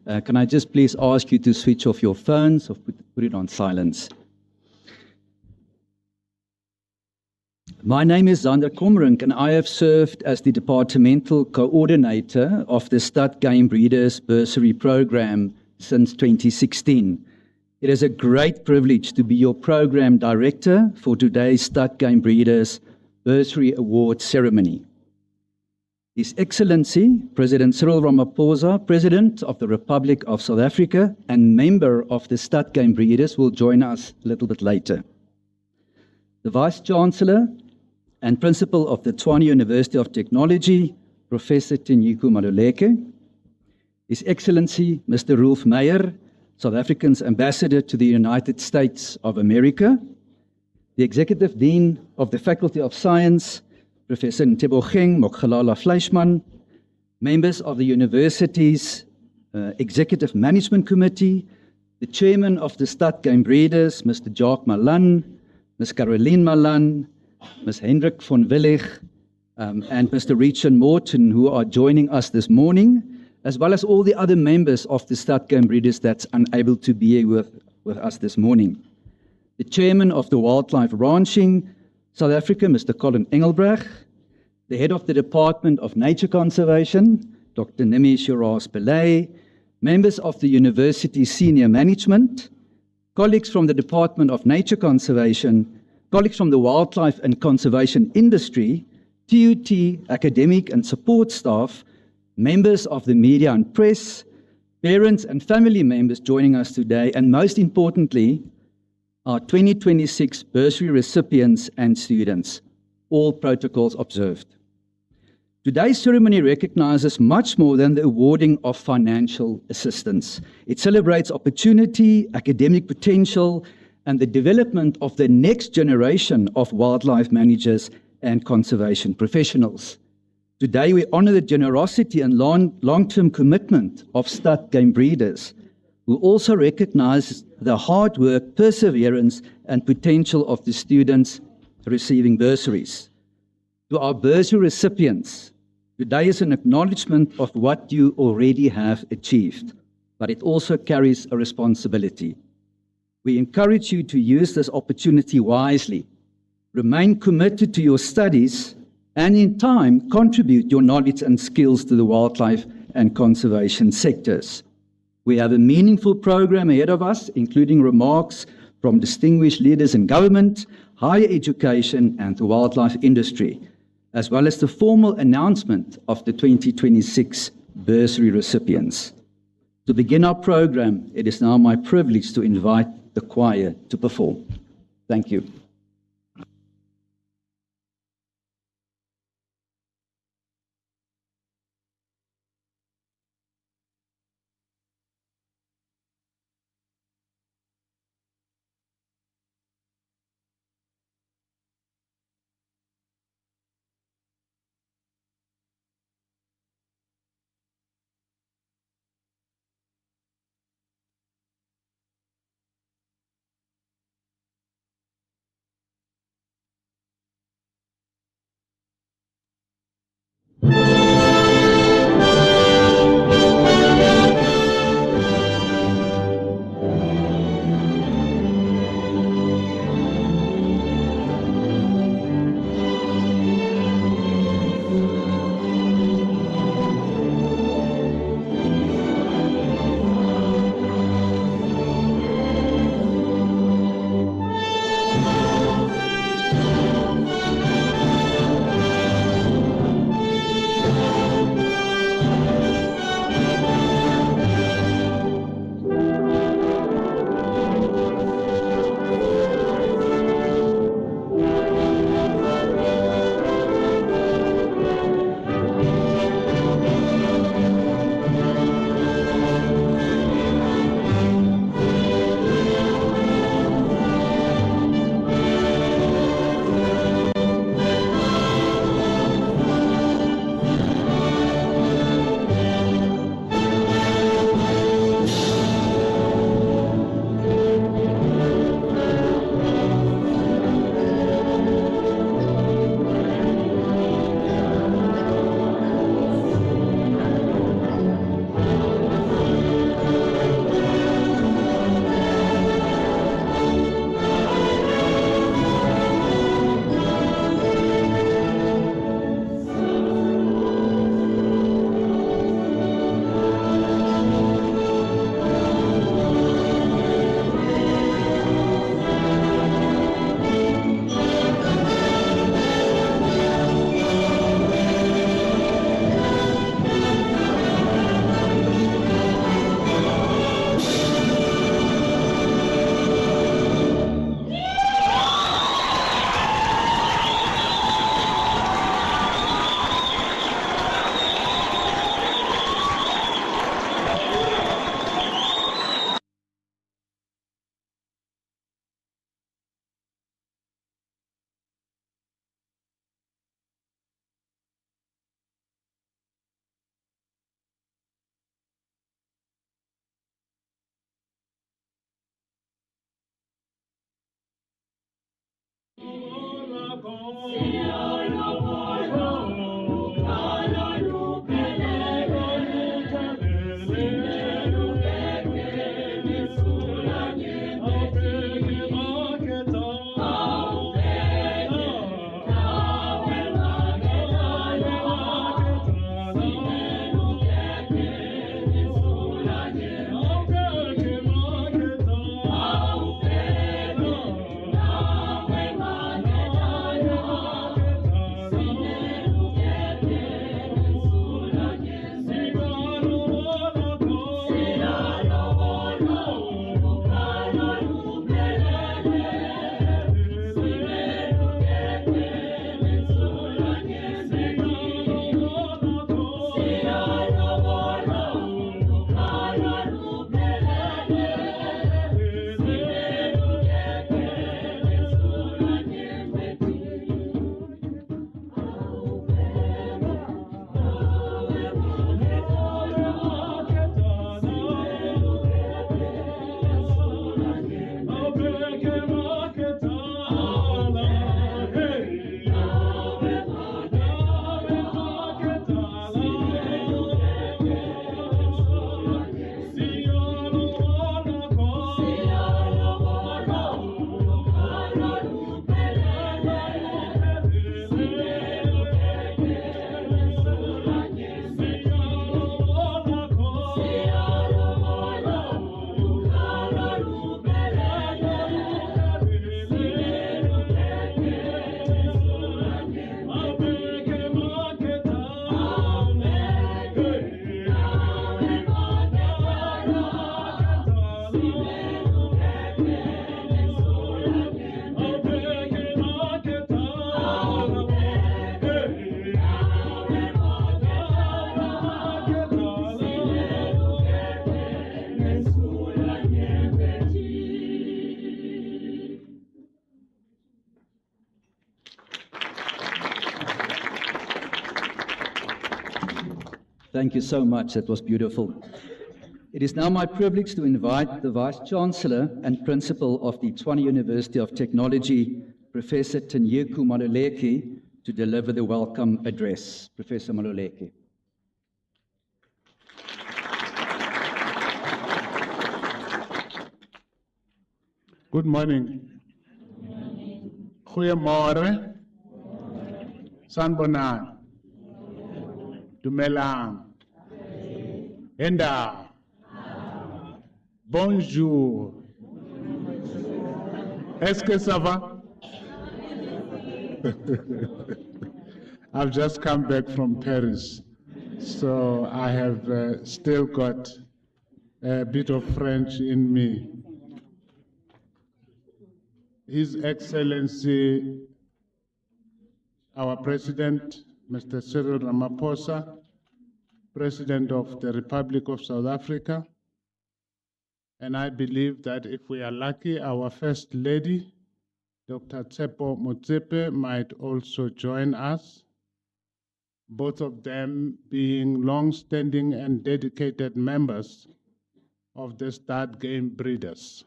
Can I just please ask you to switch off your phones or put it on silence? My name is Zander Komrink, and I have served as the departmental coordinator of the Stud Game Breeders Bursary Program since 2016. It is a great privilege to be your program director for today's Stud Game Breeders Bursary Award ceremony. His Excellency, President Cyril Ramaphosa, President of the Republic of South Africa and member of the Stud Game Breeders, will join us a little bit later. The Vice-Chancellor and Principal of the Tshwane University of Technology, Professor Tenyuku Maluleke. His Excellency, Mr. Rolf Meyer, South Africa's Ambassador to the United States of America. The Executive Dean of the Faculty of Science, Professor Ntebogang Mokgalala Fleischmann, members of the university's Executive Management Committee, the Chairman of the Stud Game Breeders, Mr. Jacques Malan, Ms. Caroline Malan, Ms. Hendrik von Willig, and Mr. Richard Morton, who are joining us this morning, as well as all the other members of the Stud Game Breeders that's unable to be here with us this morning. The Chairman of the Wildlife Ranching South Africa, Mr. Colin Engelbreg, the Head of the Department of Nature Conservation, Dr. Nimi Shiraz-Pillay, members of the University Senior Management, colleagues from the Department of Nature Conservation, colleagues from the wildlife and conservation industry, TUT academic and support staff, members of the media and press, parents and family members joining us today, and most importantly, our 2026 bursary recipients and students, all protocols observed. Today's ceremony recognizes much more than the awarding of financial assistance. It celebrates opportunity, academic potential, and the development of the next generation of wildlife managers and conservation professionals. Today, we honor the generosity and long-term commitment of stud game breeders, who also recognize the hard work, perseverance, and potential of the students receiving bursaries. To our bursary recipients, today is an acknowledgement of what you already have achieved, but it also carries a responsibility. We encourage you to use this opportunity wisely, remain committed to your studies, and in time contribute your knowledge and skills to the wildlife and conservation sectors. We have a meaningful program ahead of us, including remarks from distinguished leaders in government, higher education, and the wildlife industry, as well as the formal announcement of the 2026 bursary recipients. To begin our program, it is now my privilege to invite the choir to perform. Thank you. Thank you so much. That was beautiful. It is now my privilege to invite the Vice-Chancellor and Principal of the Tshwane University of Technology, Professor Tanyeku Maluleke, to deliver the welcome address. Professor Maluleke. Good morning. Goeiemorgen. Sanbonang. Dumelang. Enda. Bonjour. Est-ce que ça va? I've just come back from Paris, so I have still got a bit of French in me. His Excellency, our President, Mr. Cyril Ramaphosa, President of the Republic of South Africa, and I believe that if we are lucky, our First Lady, Dr. Tsepo Motsepe, might also join us, both of them being long-standing and dedicated members of the Start Game Breeders.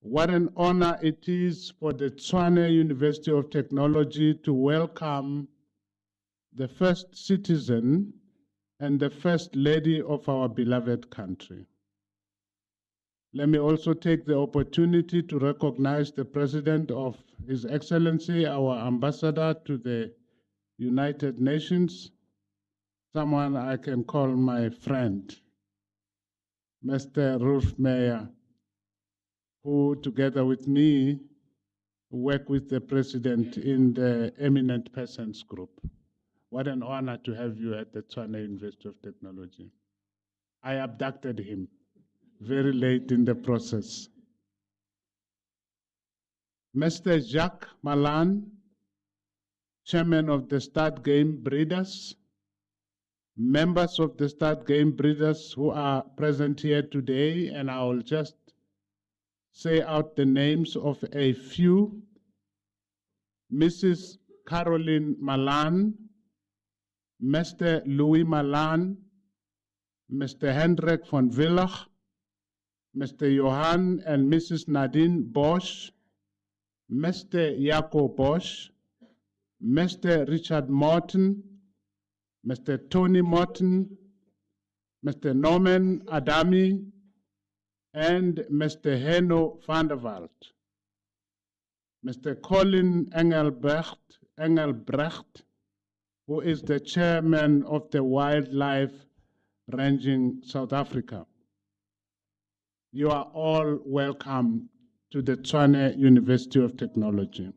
What an honor it is for the Tshwane University of Technology to welcome the first citizen and the First Lady of our beloved country. Let me also take the opportunity to recognize the President of His Excellency, our Ambassador to the United Nations, someone I can call my friend, Mr. Rolf Meyer, who together with me work with the President in the Eminent Persons Group. What an honor to have you at the Tshwane University of Technology. I abducted him very late in the process. Mr. Jacques Malan, Chairman of the Start Game Breeders, members of the Start Game Breeders who are present here today, and I will just say out the names of a few. Mrs. Caroline Malan, Mr. Louis Malan, Mr. Hendrik von Villach, Mr. Johan and Mrs. Nadine Bosch, Mr. Jaco Bosch, Mr. Richard Morton, Mr. Tony Morton, Mr. Norman Adami, and Mr. Heno van der Walt. Mr. Colin Engelbrecht, who is the chairman of the Wildlife Ranging South Africa. You are all welcome to the Tshwane University of Technology.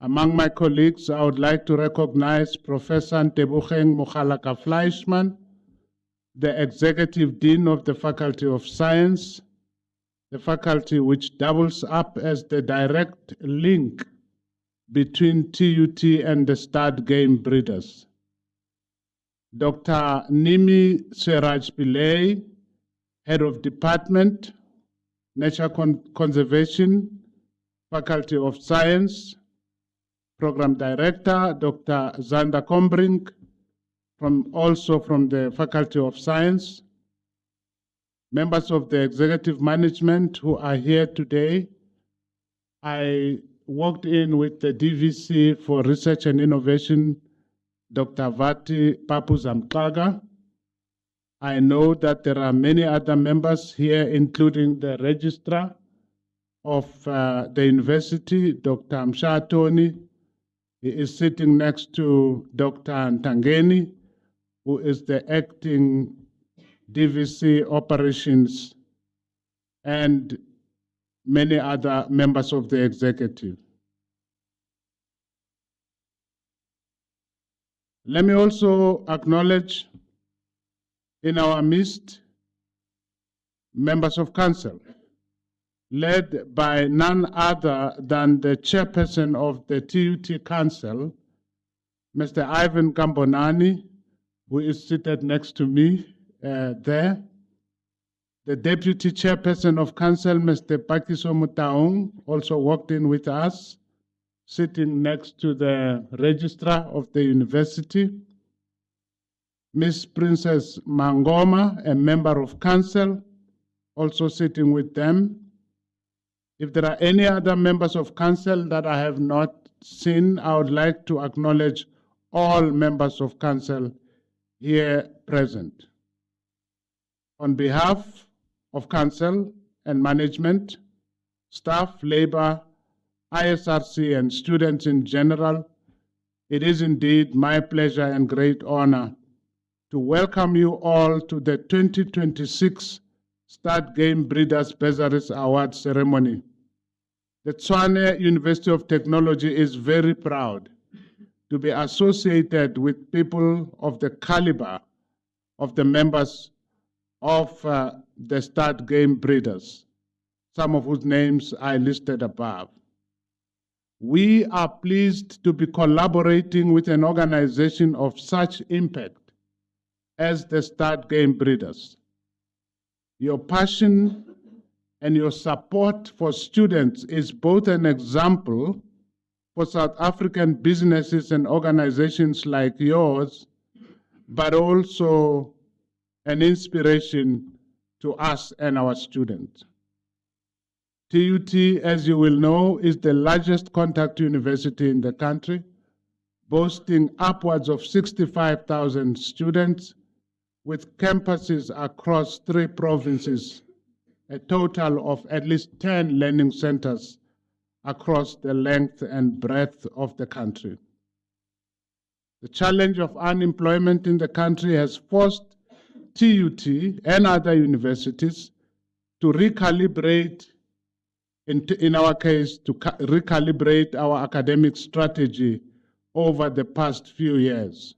Among my colleagues, I would like to recognize Professor Ntebogang Mogalaka Fleischmann, the Executive Dean of the Faculty of Science, the faculty which doubles up as the direct link between TUT and the Start Game Breeders. Dr. Nimi Seraj Pillay, Head of Department, Nature Conservation, Faculty of Science, Program Director, Dr. Zander Kombrink, also from the Faculty of Science, members of the executive management who are here today. I walked in with the DVC for Research and Innovation, Dr. Vati Papuzamkaga. I know that there are many other members here, including the registrar of the university, Dr. Msha Tony. He is sitting next to Dr. Ntangeni, who is the acting DVC operations, and many other members of the executive. Let me also acknowledge in our midst members of council, led by none other than the chairperson of the TUT Council, Mr. Ivan Kambonani, who is seated next to me there. The deputy chairperson of council, Mr. Pakiso Mutaung, also walked in with us, sitting next to the registrar of the university. Miss Princess Mangoma, a member of council, also sitting with them. If there are any other members of council that I have not seen, I would like to acknowledge all members of council here present. On behalf of council and management, staff, labor, ISRC, and students in general, it is indeed my pleasure and great honor to welcome you all to the 2026 Start Game Breeders Bursaries Award ceremony. The Tshwane University of Technology is very proud to be associated with people of the caliber of the members of the Start Game Breeders, some of whose names I listed above. We are pleased to be collaborating with an organization of such impact as the Start Game Breeders. Your passion and your support for students is both an example for South African businesses and organizations like yours, but also an inspiration to us and our students. TUT, as you will know, is the largest contact university in the country, boasting upwards of 65,000 students with campuses across 3 provinces, a total of at least 10 learning centers across the length and breadth of the country. The challenge of unemployment in the country has forced TUT and other universities to recalibrate, in our case, to recalibrate our academic strategy over the past few years.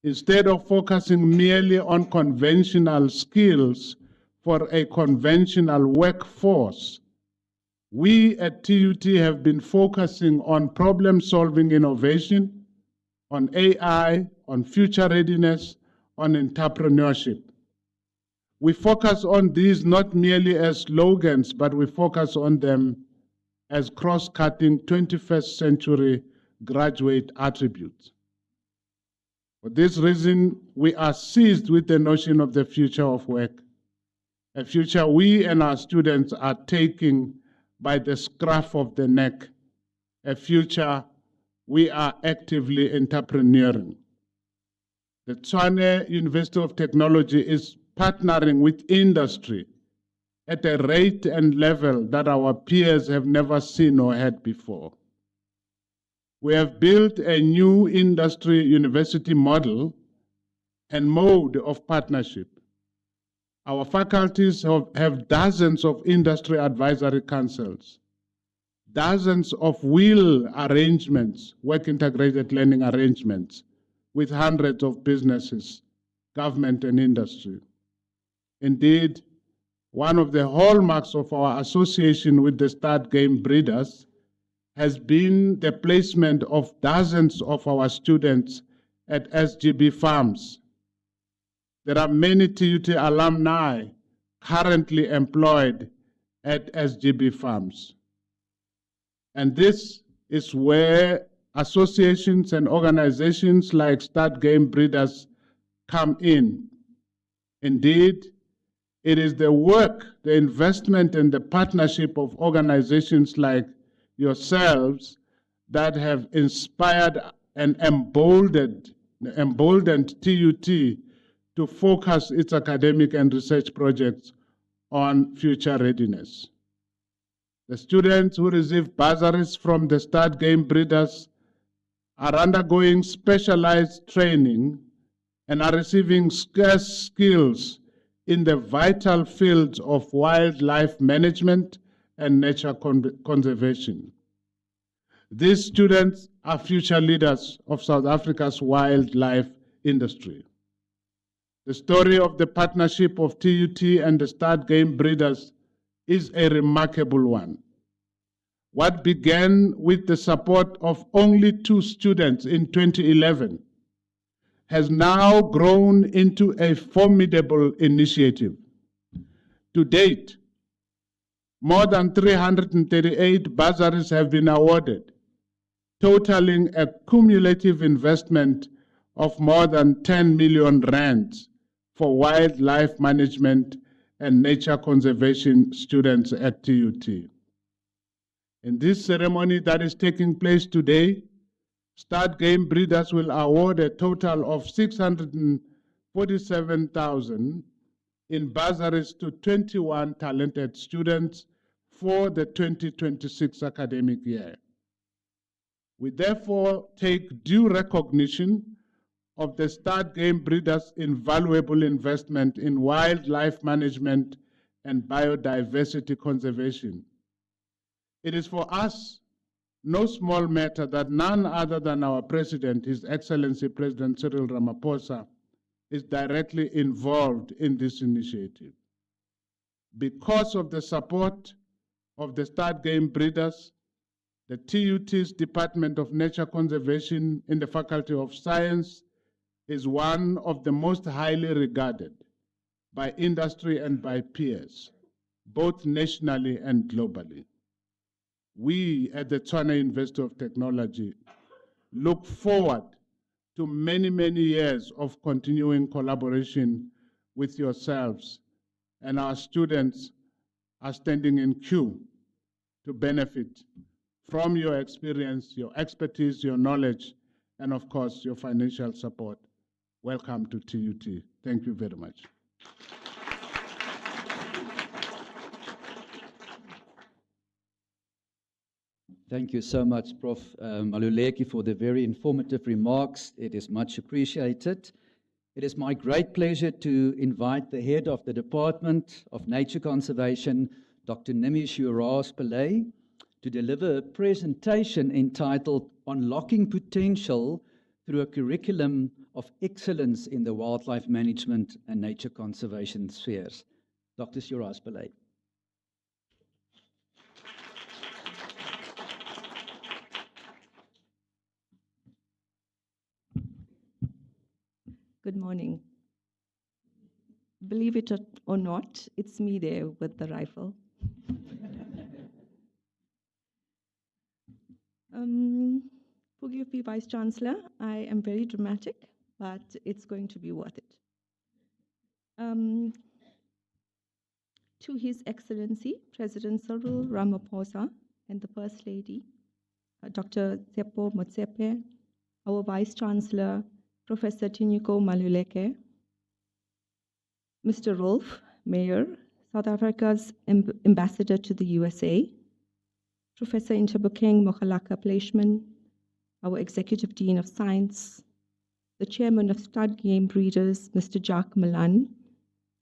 Instead of focusing merely on conventional skills for a conventional workforce, we at TUT have been focusing on problem-solving innovation, on AI, on future readiness, on entrepreneurship. We focus on these not merely as slogans, but we focus on them as cross-cutting 21st century graduate attributes. For this reason, we are seized with the notion of the future of work, a future we and our students are taking by the scruff of the neck, a future we are actively entrepreneuring. The Tshwane University of Technology is partnering with industry at a rate and level that our peers have never seen or had before. We have built a new industry university model and mode of partnership. Our faculties have dozens of industry advisory councils, dozens of WIL arrangements, work integrated learning arrangements, with hundreds of businesses, government and industry. Indeed, one of the hallmarks of our association with the Start Game Breeders has been the placement of dozens of our students at SGB farms. There are many TUT alumni currently employed at SGB farms. And this is where associations and organizations like Start Game Breeders come in. Indeed, it is the work, the investment, and the partnership of organizations like yourselves that have inspired and emboldened TUT to focus its academic and research projects on future readiness. The students who receive bursaries from the Start Game Breeders are undergoing specialized training and are receiving scarce skills in the vital fields of wildlife management and nature conservation. These students are future leaders of South Africa's wildlife industry. The story of the partnership of TUT and the Start Game Breeders is a remarkable one. What began with the support of only 2 students in 2011 has now grown into a formidable initiative. To date, more than 338 bursaries have been awarded, totaling a cumulative investment of more than 10 million rands for wildlife management and nature conservation students at TUT. In this ceremony that is taking place today, Start Game Breeders will award a total of 647,000 in bursaries to 21 talented students for the 2026 academic year. We therefore take due recognition of the Start Game Breeders' invaluable investment in wildlife management and biodiversity conservation. It is for us no small matter that none other than our President, His Excellency President Cyril Ramaphosa, is directly involved in this initiative. Because of the support of the Start Game Breeders, the TUT's Department of Nature Conservation in the Faculty of Science is one of the most highly regarded by industry and by peers, both nationally and globally. We at the Tshwane University of Technology look forward to many, many years of continuing collaboration with yourselves, and our students are standing in queue to benefit from your experience, your expertise, your knowledge, and of course, your financial support. Welcome to TUT. Thank you very much. Thank you so much, Prof. Maluleki, for the very informative remarks. It is much appreciated. It is my great pleasure to invite the head of the Department of Nature Conservation, Dr. Nimish Pillay, to deliver a presentation entitled Unlocking Potential through a Curriculum of Excellence in the Wildlife Management and Nature Conservation Spheres. Dr. Pillay. Good morning. Believe it or not, it's me there with the rifle. Forgive me, Vice Chancellor, I am very dramatic, but it's going to be worth it. To His Excellency, President Cyril Ramaphosa, and the First Lady, Dr. Tsepo Motsepe, our Vice Chancellor, Professor Tinyuko Maluleke, Mr. Rolf Mayer, South Africa's Ambassador to the USA, Professor Intabukeng Mokhalaka Pleishman, our Executive Dean of Science, the Chairman of Stud Game Breeders, Mr. Jacques Milan,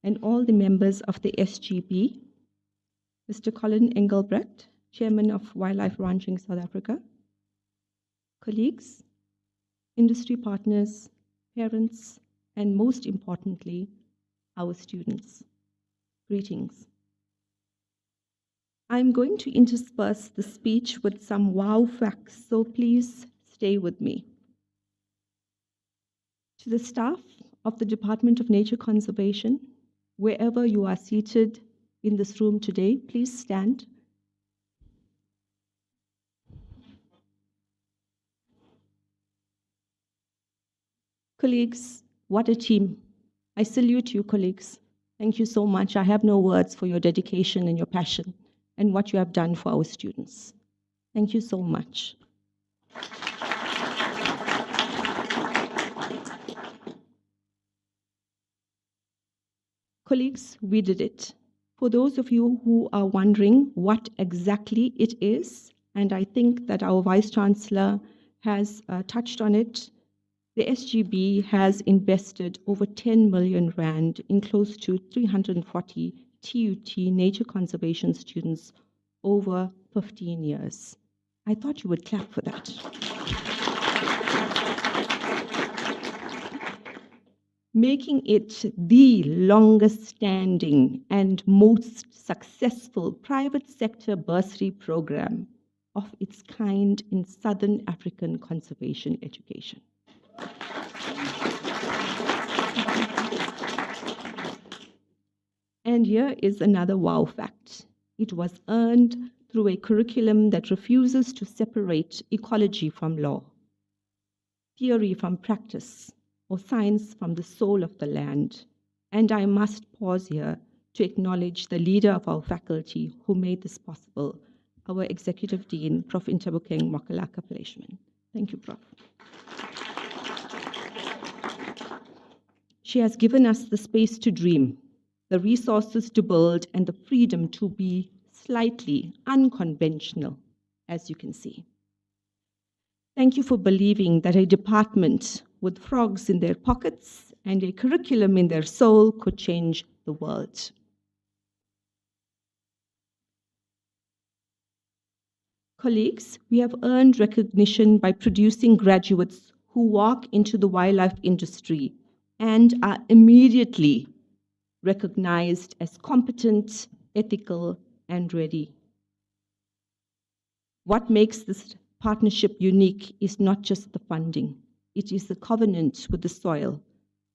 and all the members of the SGB, Mr. Colin Engelbrecht, Chairman of Wildlife Ranching South Africa, colleagues, industry partners, parents, and most importantly, our students. Greetings. I'm going to intersperse the speech with some wow facts, so please stay with me. To the staff of the Department of Nature Conservation, wherever you are seated in this room today, please stand. Colleagues, what a team. I salute you, colleagues. Thank you so much. I have no words for your dedication and your passion and what you have done for our students. Thank you so much. Colleagues, we did it. For those of you who are wondering what exactly it is, and I think that our Vice Chancellor has touched on it, the SGB has invested over 10 million rand in close to 340 TUT nature conservation students over 15 years. I thought you would clap for that. Making it the longest standing and most successful private sector bursary program of its kind in Southern African conservation education. And here is another wow fact. It was earned through a curriculum that refuses to separate ecology from law, theory from practice, or science from the soul of the land. And I must pause here to acknowledge the leader of our faculty who made this possible, our Executive Dean, Prof. Intabukeng Mokalaka Fleischman. Thank you, Prof. She has given us the space to dream, the resources to build, and the freedom to be slightly unconventional, as you can see. Thank you for believing that a department with frogs in their pockets and a curriculum in their soul could change the world. Colleagues, we have earned recognition by producing graduates who walk into the wildlife industry and are immediately recognized as competent, ethical, and ready. What makes this partnership unique is not just the funding. It is the covenant with the soil,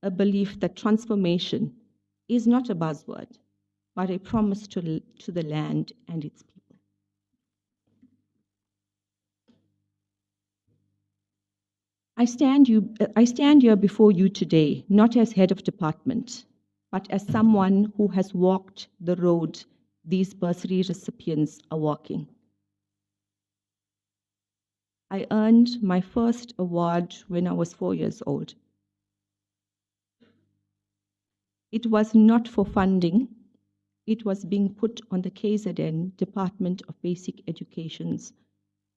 a belief that transformation is not a buzzword, but a promise to the land and its people. I stand here before you today, not as head of department, but as someone who has walked the road these bursary recipients are walking. I earned my first award when I was 4 years old. It was not for funding. It was being put on the KZN Department of Basic Education's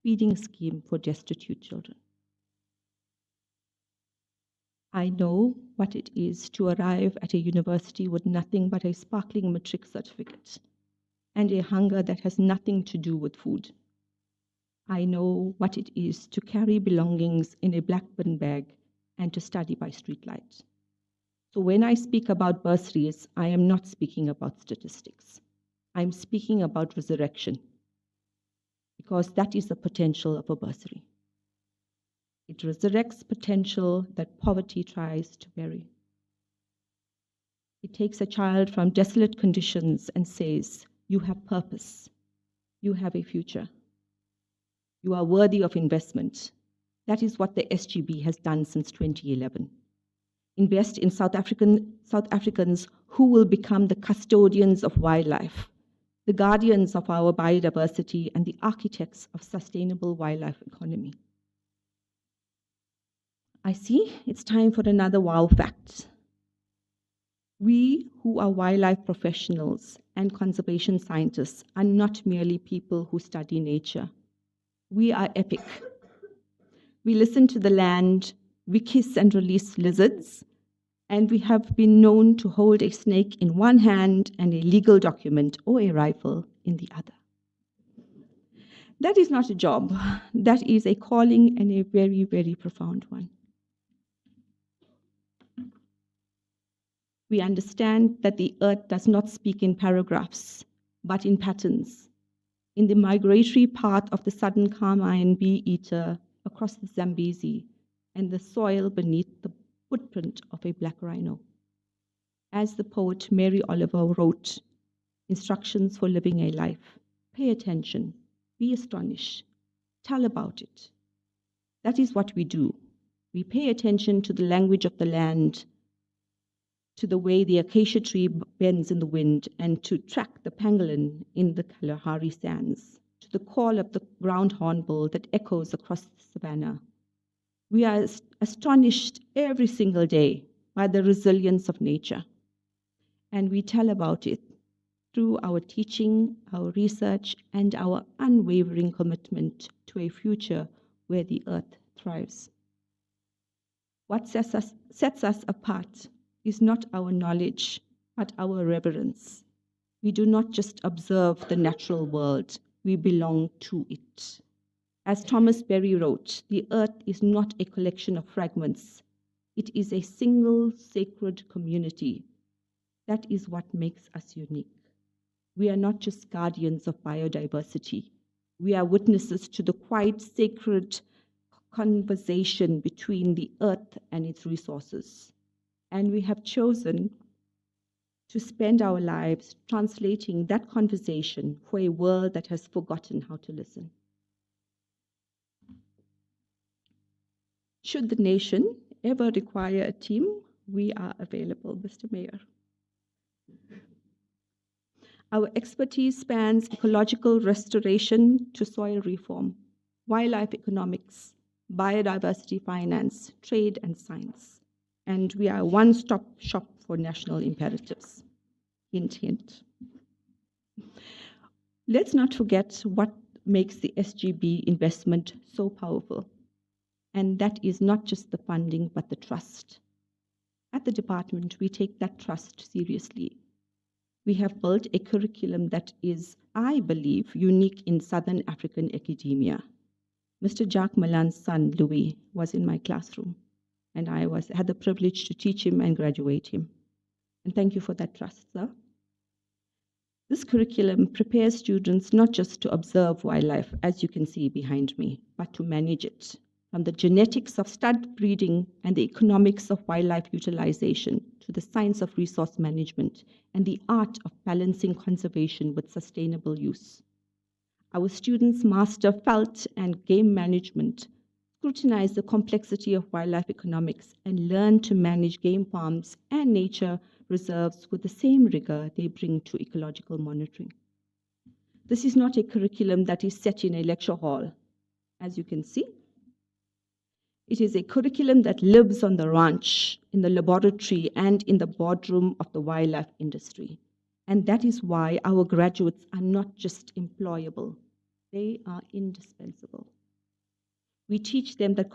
feeding scheme for destitute children. I know what it is to arrive at a university with nothing but a sparkling matric certificate and a hunger that has nothing to do with food. I know what it is to carry belongings in a black bin bag and to study by streetlight. So when I speak about bursaries, I am not speaking about statistics. I'm speaking about resurrection, because that is the potential of a bursary. It resurrects potential that poverty tries to bury. It takes a child from desolate conditions and says, you have purpose, you have a future, you are worthy of investment. That is what the SGB has done since 2011. Invest in South Africans who will become the custodians of wildlife, the guardians of our biodiversity, and the architects of sustainable wildlife economy. I see it's time for another wow fact. We who are wildlife professionals and conservation scientists are not merely people who study nature. We are epic. We listen to the land, we kiss and release lizards, and we have been known to hold a snake in one hand and a legal document or a rifle in the other. That is not a job. That is a calling, and a very, very profound one. We understand that the earth does not speak in paragraphs, but in patterns. In the migratory path of the southern carmine bee-eater across the Zambezi and the soil beneath the footprint of a black rhino. As the poet Mary Oliver wrote, instructions for living a life. Pay attention, be astonished, tell about it. That is what we do. We pay attention to the language of the land, to the way the acacia tree bends in the wind, and to track the pangolin in the Kalahari sands, to the call of the ground hornbill that echoes across the savannah. We are astonished every single day by the resilience of nature, and we tell about it through our teaching, our research, and our unwavering commitment to a future where the earth thrives. What sets us apart is not our knowledge, but our reverence. We do not just observe the natural world, we belong to it. As Thomas Berry wrote, the earth is not a collection of fragments. It is a single sacred community. That is what makes us unique. We are not just guardians of biodiversity. We are witnesses to the quite sacred conversation between the earth and its resources. And we have chosen to spend our lives translating that conversation for a world that has forgotten how to listen. Should the nation ever require a team, we are available, Mr. Mayor. Our expertise spans ecological restoration to soil reform, wildlife economics, biodiversity finance, trade and science. And we are a one-stop shop for national imperatives. Hint, hint. Let's not forget what makes the SGB investment so powerful. And that is not just the funding, but the trust. At the department, we take that trust seriously. We have built a curriculum that is, I believe, unique in Southern African academia. Mr. Jacques Malan's son, Louis, was in my classroom, and I had the privilege to teach him and graduate him. And thank you for that trust, sir. This curriculum prepares students not just to observe wildlife, as you can see behind me, but to manage it, from the genetics of stud breeding and the economics of wildlife utilization to the science of resource management and the art of balancing conservation with sustainable use. Our students master felt and game management, scrutinize the complexity of wildlife economics, and learn to manage game farms and nature reserves with the same rigor they bring to ecological monitoring. This is not a curriculum that is set in a lecture hall, as you can see. It is a curriculum that lives on the ranch, in the laboratory, and in the boardroom of the wildlife industry. And that is why our graduates are not just employable, they are indispensable. We teach them that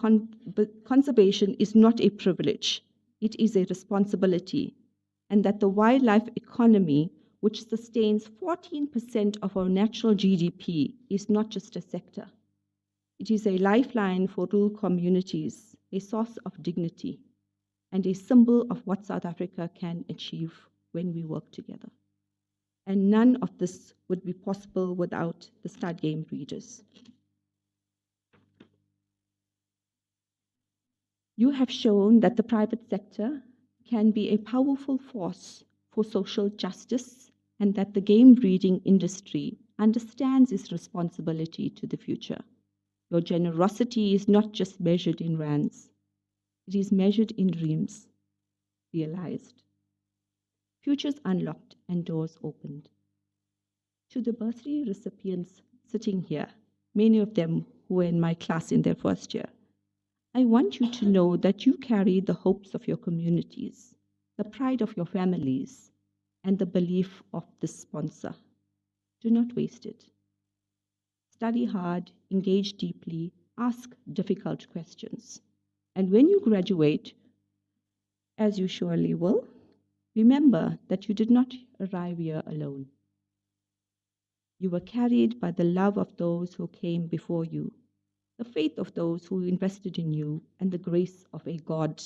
conservation is not a privilege, it is a responsibility, and that the wildlife economy, which sustains 14% of our national GDP, is not just a sector. It is a lifeline for rural communities, a source of dignity, and a symbol of what South Africa can achieve when we work together. And none of this would be possible without the stud game breeders. You have shown that the private sector can be a powerful force for social justice and that the game breeding industry understands its responsibility to the future. Your generosity is not just measured in rands, it is measured in dreams, realized. Futures unlocked and doors opened. To the bursary recipients sitting here, many of them who were in my class in their first year, I want you to know that you carry the hopes of your communities, the pride of your families, and the belief of the sponsor. Do not waste it. Study hard, engage deeply, ask difficult questions. And when you graduate, as you surely will, remember that you did not arrive here alone. You were carried by the love of those who came before you, the faith of those who invested in you, and the grace of a God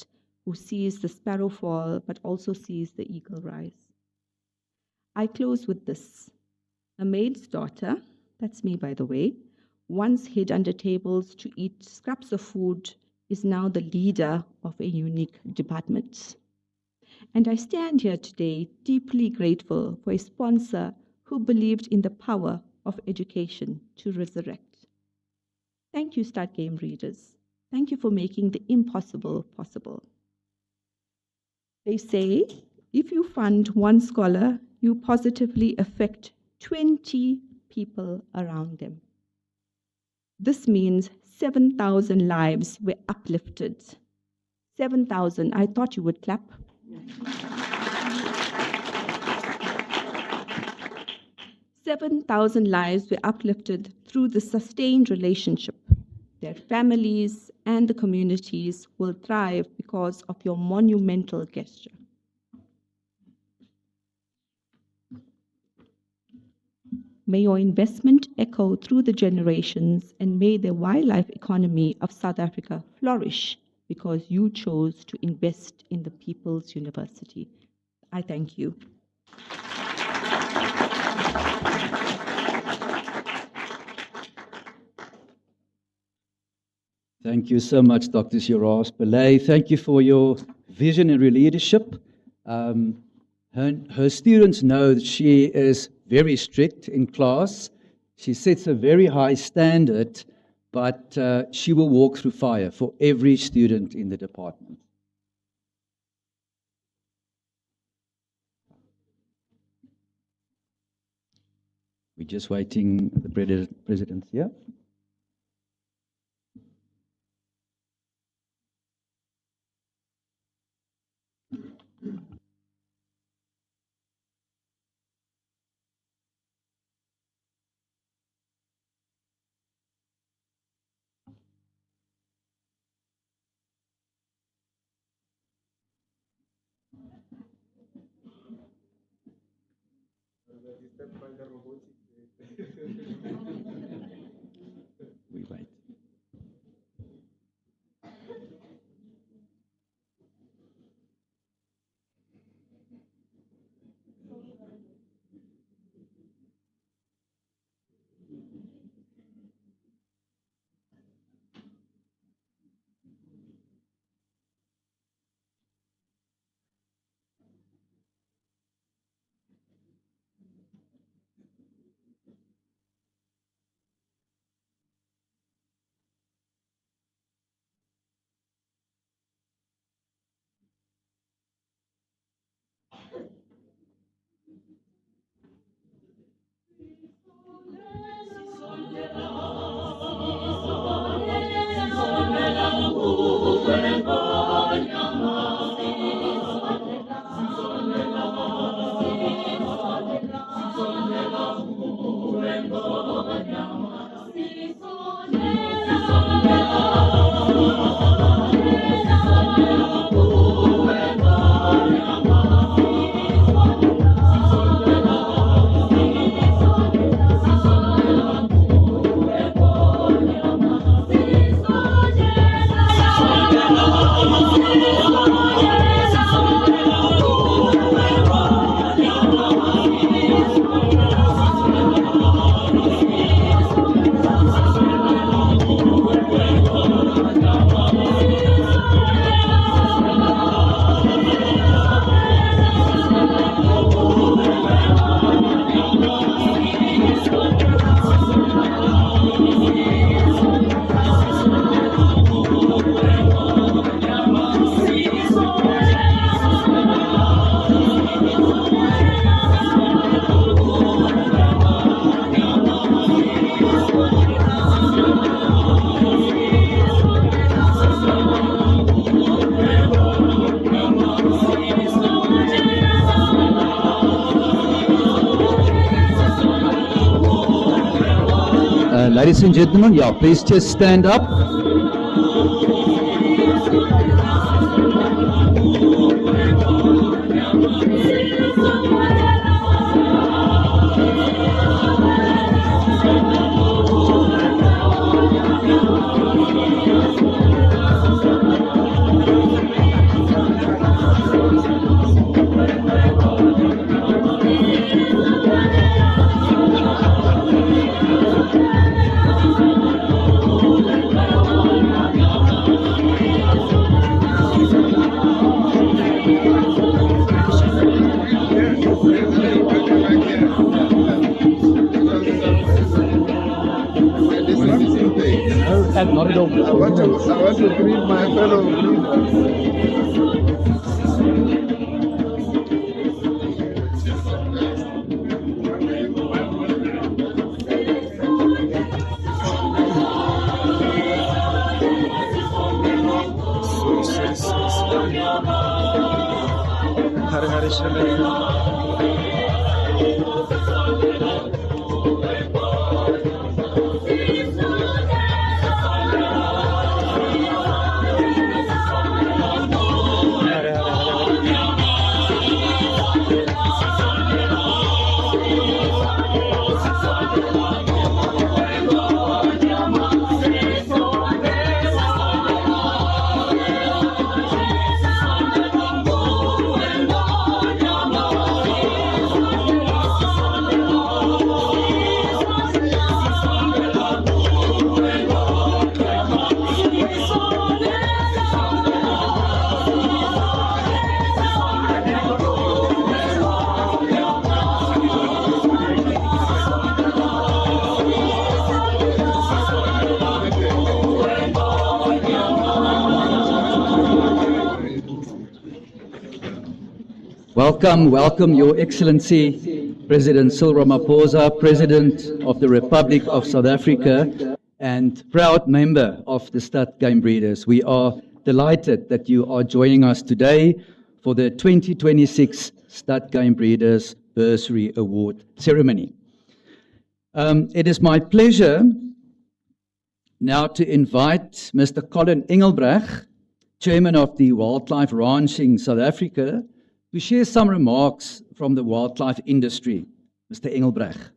who sees the sparrow fall but also sees the eagle rise. I close with this. A maid's daughter, that's me by the way, once hid under tables to eat scraps of food, is now the leader of a unique department. And I stand here today deeply grateful for a sponsor who believed in the power of education to resurrect. Thank you, Stud Game Readers. Thank you for making the impossible possible. They say, if you fund one scholar, you positively affect 20 people around them. This means 7,000 lives were uplifted. 7,000, I thought you would clap. 7,000 lives were uplifted through the sustained relationship. Their families and the communities will thrive because of your monumental gesture. May your investment echo through the generations, and may the wildlife economy of South Africa flourish because you chose to invest in the People's University. I thank you. Thank you so much, Dr. Shiraz Pillay. Thank you for your visionary leadership. Her students know that she is very strict in class. She sets a very high standard, but she will walk through fire for every student in the department. We're just waiting the president here. We wait. Ladies and gentlemen, yeah, please just stand up. Not at all. I want to greet my fellow leaders. Hare Hare Welcome, Your Excellency. President Cyril Ramaphosa, President of the Republic of South Africa, and proud member of the Stud Game Breeders. We are delighted that you are joining us today for the 2026 Stud Game Breeders Bursary Award ceremony. It is my pleasure now to invite Mr. Colin Engelbrecht, Chairman of the Wildlife Ranching South Africa, to share some remarks from the wildlife industry. Mr. Engelbrecht.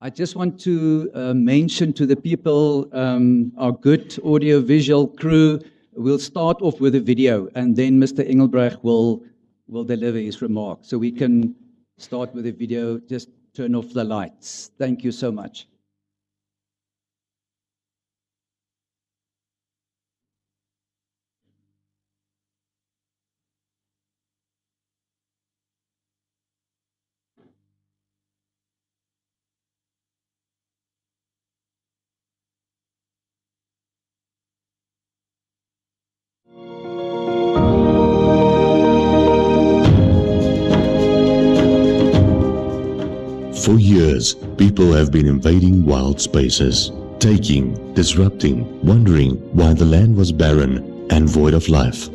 I just want to mention to the people, our good audio-visual crew, we'll start off with a video, and then Mr. Engelbrecht will deliver his remarks. So we can start with a video, just turn off the lights. Thank you so much. For years, people have been invading wild spaces, taking, disrupting, wondering why the land was barren and void of life.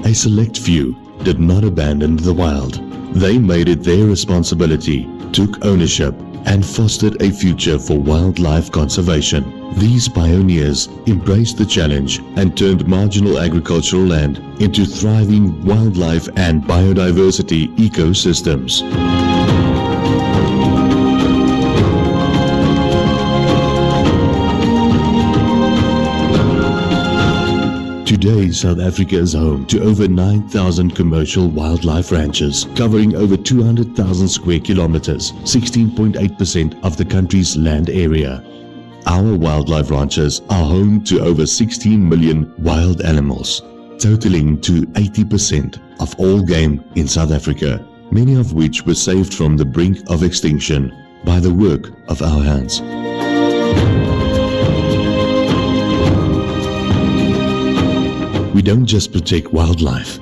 A select few did not abandon the wild. They made it their responsibility, took ownership, and fostered a future for wildlife conservation. These pioneers embraced the challenge and turned marginal agricultural land into thriving wildlife and biodiversity ecosystems. Today, South Africa is home to over 9,000 commercial wildlife ranches, covering over 200,000 square kilometers, 16.8% of the country's land area. Our wildlife ranches are home to over 16 million wild animals, totaling to 80% of all game in South Africa, many of which were saved from the brink of extinction by the work of our hands. We don't just protect wildlife,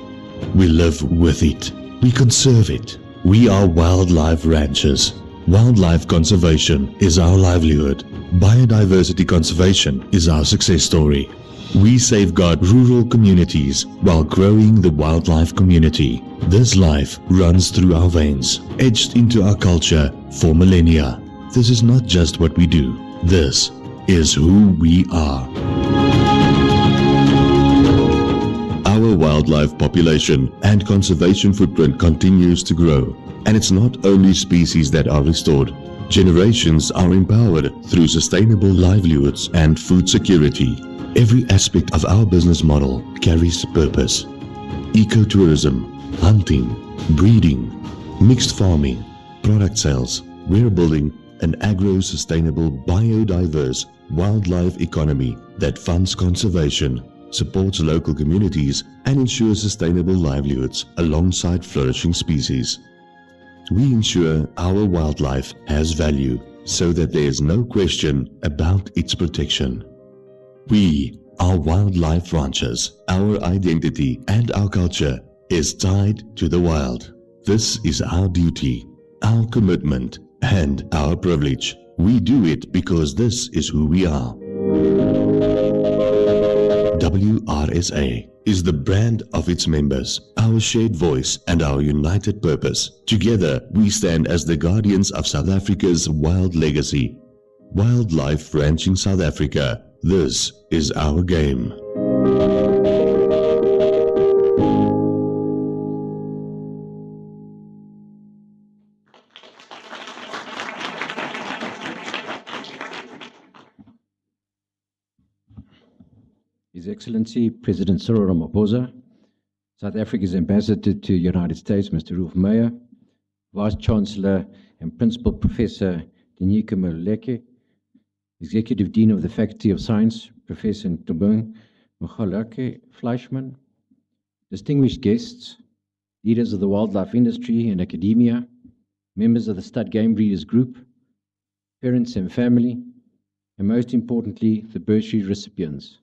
we live with it. We conserve it. We are wildlife ranchers. Wildlife conservation is our livelihood. Biodiversity conservation is our success story. We safeguard rural communities while growing the wildlife community. This life runs through our veins, etched into our culture for millennia. This is not just what we do. This is who we are. Our wildlife population and conservation footprint continues to grow. And it's not only species that are restored. Generations are empowered through sustainable livelihoods and food security. Every aspect of our business model carries purpose. Ecotourism, hunting, breeding, mixed farming, product sales. We're building an agro-sustainable, biodiverse wildlife economy that funds conservation, supports local communities, and ensures sustainable livelihoods alongside flourishing species. We ensure our wildlife has value so that there is no question about its protection. We are wildlife ranchers. Our identity and our culture is tied to the wild. This is our duty, our commitment, and our privilege. We do it because this is who we are. WRSA is the brand of its members, our shared voice and our united purpose. Together, we stand as the guardians of South Africa's wild legacy. Wildlife Ranching South Africa. This is our game. His Excellency President Cyril Ramaphosa, South Africa's Ambassador to the United States, Mr. Rolf Meyer, Vice Chancellor and Principal Professor Denike Maluleke, Executive Dean of the Faculty of Science, Professor Ntobeng Mkhalake Fleischmann, distinguished guests, leaders of the wildlife industry and academia, members of the Stud Game Breeders Group, parents and family, and most importantly, the bursary recipients.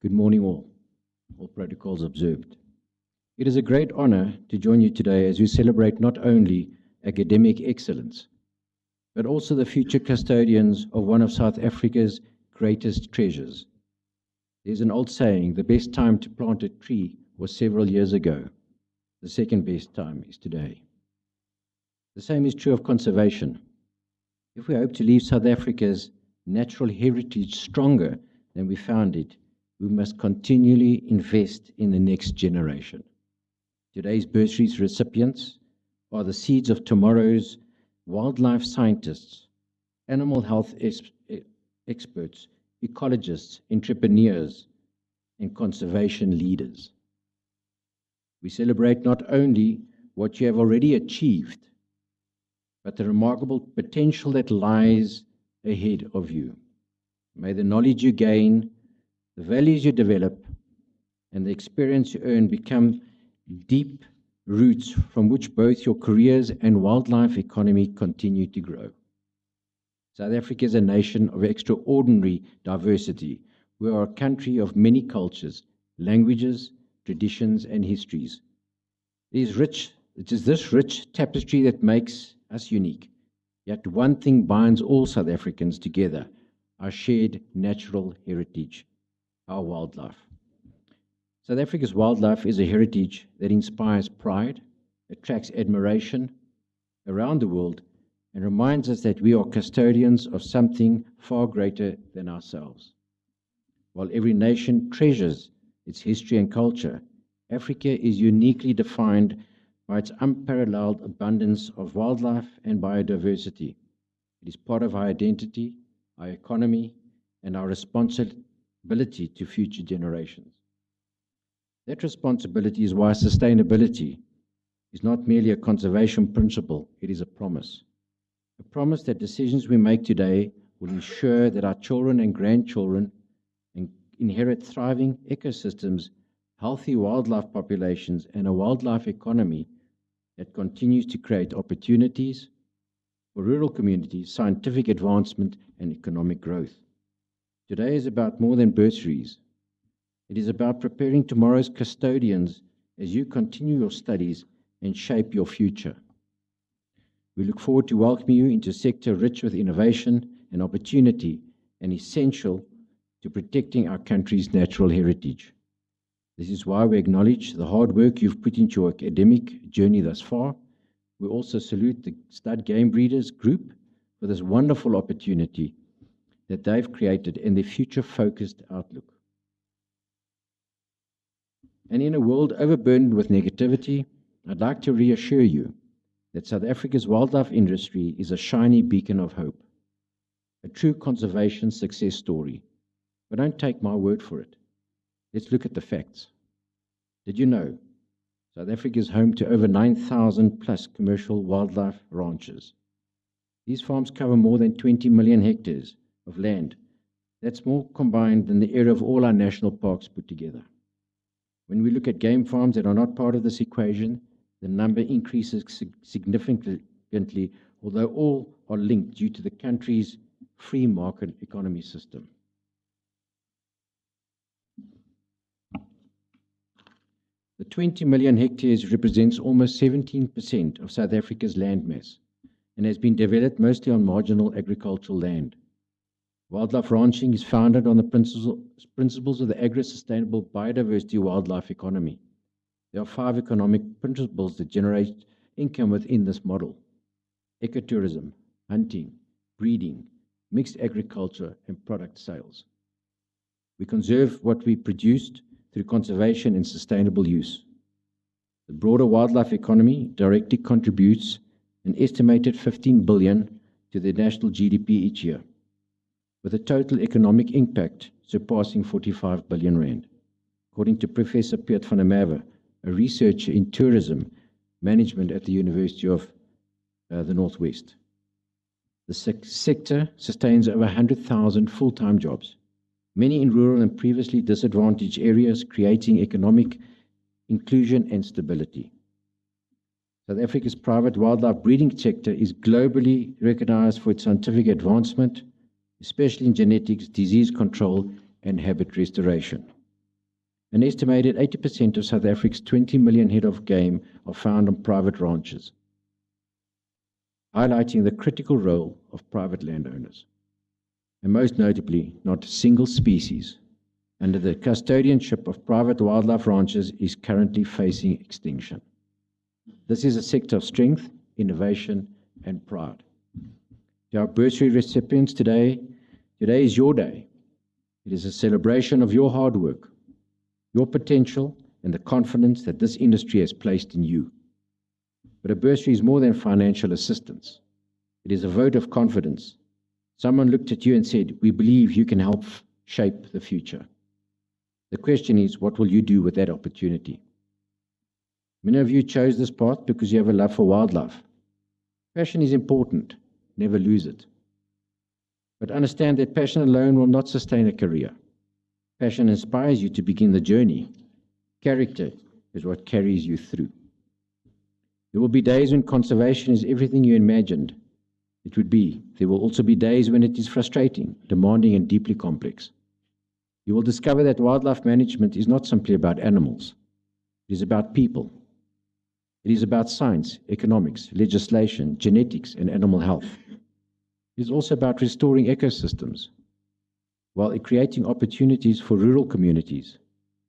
Good morning all. all protocols observed. It is a great honor to join you today as we celebrate not only academic excellence, but also the future custodians of one of South Africa's greatest treasures. There's an old saying, the best time to plant a tree was several years ago. The second best time is today. The same is true of conservation. If we hope to leave South Africa's natural heritage stronger than we found it, we must continually invest in the next generation. Today's bursaries recipients are the seeds of tomorrow's wildlife scientists, animal health experts, ecologists, entrepreneurs, and conservation leaders. We celebrate not only what you have already achieved, but the remarkable potential that lies ahead of you. May the knowledge you gain, the values you develop, and the experience you earn become deep roots from which both your careers and wildlife economy continue to grow. South Africa is a nation of extraordinary diversity. We are a country of many cultures, languages, traditions, and histories. It is this rich tapestry that makes us unique. Yet one thing binds all South Africans together, our shared natural heritage, our wildlife. South Africa's wildlife is a heritage that inspires pride, attracts admiration around the world, and reminds us that we are custodians of something far greater than ourselves. While every nation treasures its history and culture, Africa is uniquely defined by its unparalleled abundance of wildlife and biodiversity. It is part of our identity, our economy, and our responsibility to future generations. That responsibility is why sustainability is not merely a conservation principle, it is a promise. A promise that decisions we make today will ensure that our children and grandchildren inherit thriving ecosystems, healthy wildlife populations, and a wildlife economy that continues to create opportunities for rural communities, scientific advancement, and economic growth. Today is about more than bursaries. It is about preparing tomorrow's custodians as you continue your studies and shape your future. We look forward to welcoming you into a sector rich with innovation and opportunity and essential to protecting our country's natural heritage. This is why we acknowledge the hard work you've put into your academic journey thus far. We also salute the Stud Game Breeders Group for this wonderful opportunity that they've created and their future-focused outlook. And in a world overburdened with negativity, I'd like to reassure you that South Africa's wildlife industry is a shiny beacon of hope, a true conservation success story. But don't take my word for it. Let's look at the facts. Did you know South Africa is home to over 9,000 plus commercial wildlife ranches? These farms cover more than 20 million hectares of land. That's more combined than the area of all our national parks put together. When we look at game farms that are not part of this equation, the number increases significantly, although all are linked due to the country's free market economy system. The 20 million hectares represents almost 17% of South Africa's landmass and has been developed mostly on marginal agricultural land. Wildlife ranching is founded on the principles of the agri-sustainable biodiversity wildlife economy. There are 5 economic principles that generate income within this model: ecotourism, hunting, breeding, mixed agriculture, and product sales. We conserve what we produced through conservation and sustainable use. The broader wildlife economy directly contributes an estimated 15 billion to the national GDP each year, with a total economic impact surpassing 45 billion rand, according to Professor Piet van der Merwe, a researcher in tourism management at the University of the Northwest. The sector sustains over 100,000 full-time jobs, many in rural and previously disadvantaged areas, creating economic inclusion and stability. South Africa's private wildlife breeding sector is globally recognized for its scientific advancement, especially in genetics, disease control, and habit restoration. An estimated 80% of South Africa's 20 million head of game are found on private ranches, highlighting the critical role of private landowners. And most notably, not a single species under the custodianship of private wildlife ranches is currently facing extinction. This is a sector of strength, innovation, and pride. To our bursary recipients today is your day. It is a celebration of your hard work, your potential, and the confidence that this industry has placed in you. But a bursary is more than financial assistance. It is a vote of confidence. Someone looked at you and said, "We believe you can help shape the future." The question is, what will you do with that opportunity? Many of you chose this path because you have a love for wildlife. Passion is important. Never lose it. But understand that passion alone will not sustain a career. Passion inspires you to begin the journey. Character is what carries you through. There will be days when conservation is everything you imagined it would be. There will also be days when it is frustrating, demanding, and deeply complex. You will discover that wildlife management is not simply about animals. It is about people. It is about science, economics, legislation, genetics, and animal health. It is also about restoring ecosystems while creating opportunities for rural communities.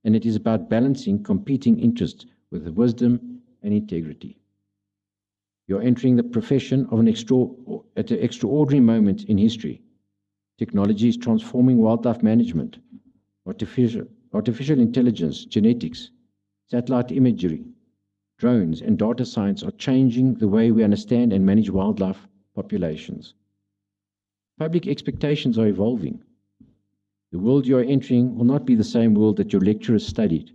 And it is about balancing competing interests with wisdom and integrity. You are entering the profession of at an extraordinary moment in history. Technology is transforming wildlife management. Artificial intelligence, genetics, satellite imagery, drones, and data science are changing the way we understand and manage wildlife populations. Public expectations are evolving. The world you are entering will not be the same world that your lecturers studied,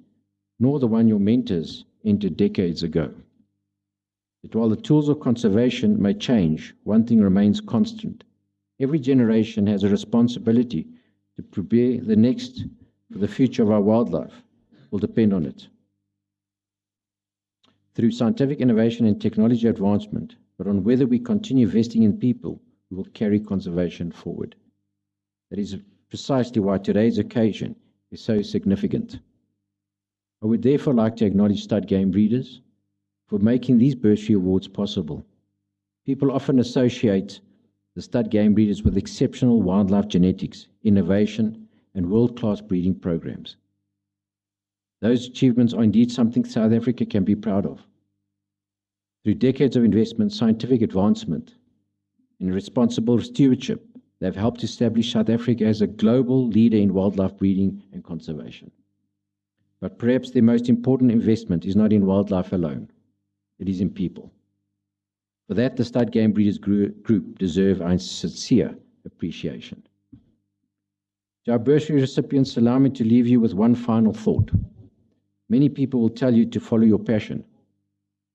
nor the one your mentors entered decades ago. That while the tools of conservation may change, one thing remains constant. Every generation has a responsibility to prepare the next for the future of our wildlife will depend on it. Through scientific innovation and technology advancement, but on whether we continue investing in people who will carry conservation forward. That is precisely why today's occasion is so significant. I would therefore like to acknowledge stud game breeders for making these bursary awards possible. People often associate the stud game breeders with exceptional wildlife genetics, innovation, and world-class breeding programs. Those achievements are indeed something South Africa can be proud of. Through decades of investment, scientific advancement, and responsible stewardship, they have helped establish South Africa as a global leader in wildlife breeding and conservation. But perhaps the most important investment is not in wildlife alone. It is in people. For that, the Stud Game Breeders Group deserve our sincere appreciation. To our bursary recipients, allow me to leave you with one final thought. Many people will tell you to follow your passion.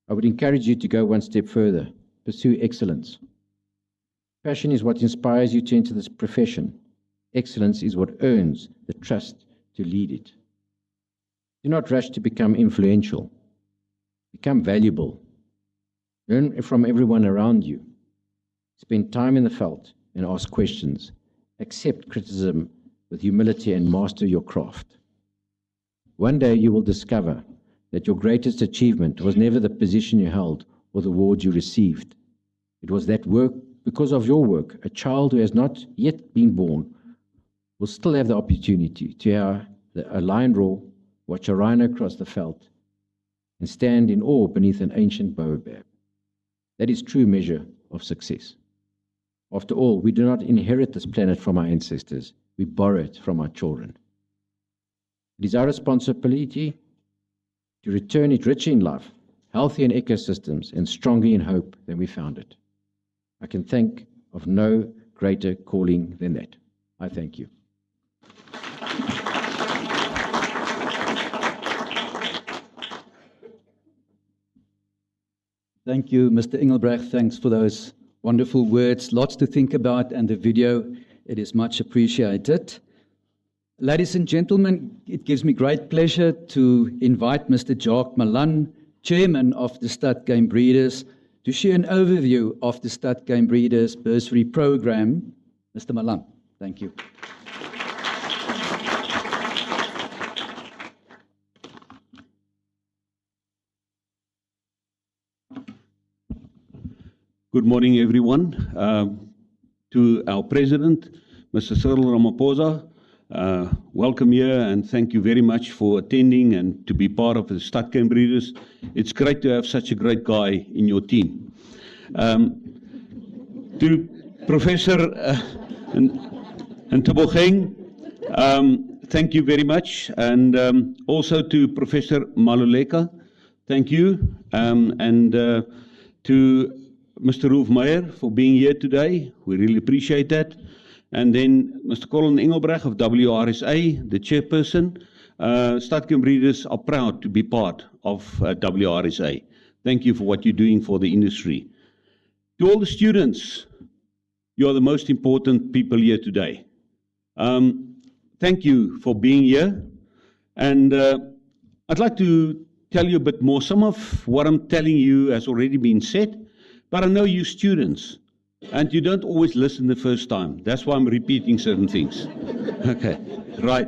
I would encourage you to go one step further. Pursue excellence. Passion is what inspires you to enter this profession. Excellence is what earns the trust to lead it. Do not rush to become influential. Become valuable. Learn from everyone around you. Spend time in the veld and ask questions. Accept criticism with humility and master your craft. One day you will discover that your greatest achievement was never the position you held or the award you received. It was that work, because of your work, a child who has not yet been born will still have the opportunity to hear a lion roar, watch a rhino cross the veld, and stand in awe beneath an ancient baobab. That is true measure of success. After all, we do not inherit this planet from our ancestors. We borrow it from our children. It is our responsibility to return it richer in life, healthy in ecosystems, and stronger in hope than we found it. I can think of no greater calling than that. I thank you. Thank you, Mr. Engelbrecht. Thanks for those wonderful words. Lots to think about, and the video, it is much appreciated. Ladies and gentlemen, it gives me great pleasure to invite Mr. Jacques Malan, Chairman of the Stud Game Breeders, to share an overview of the Stud Game Breeders Bursary Program. Mr. Malan, thank you. Good morning, everyone. To our President, Mr. Cyril Ramaphosa, welcome here and thank you very much for attending and to be part of the Stad Game Breeders. It's great to have such a great guy in your team. To Professor Ntobogeng, thank you very much. And also to Professor Maluleka, thank you. And to Mr. Rolf Meyer for being here today. We really appreciate that. And then Mr. Colin Engelbrecht of WRSA, the chairperson. Stad Game Breeders are proud to be part of WRSA. Thank you for what you're doing for the industry. To all the students, you are the most important people here today. Thank you for being here. And I'd like to tell you a bit more. Some of what I'm telling you has already been said, but I know you students, and you don't always listen the first time. That's why I'm repeating certain things. Okay, right.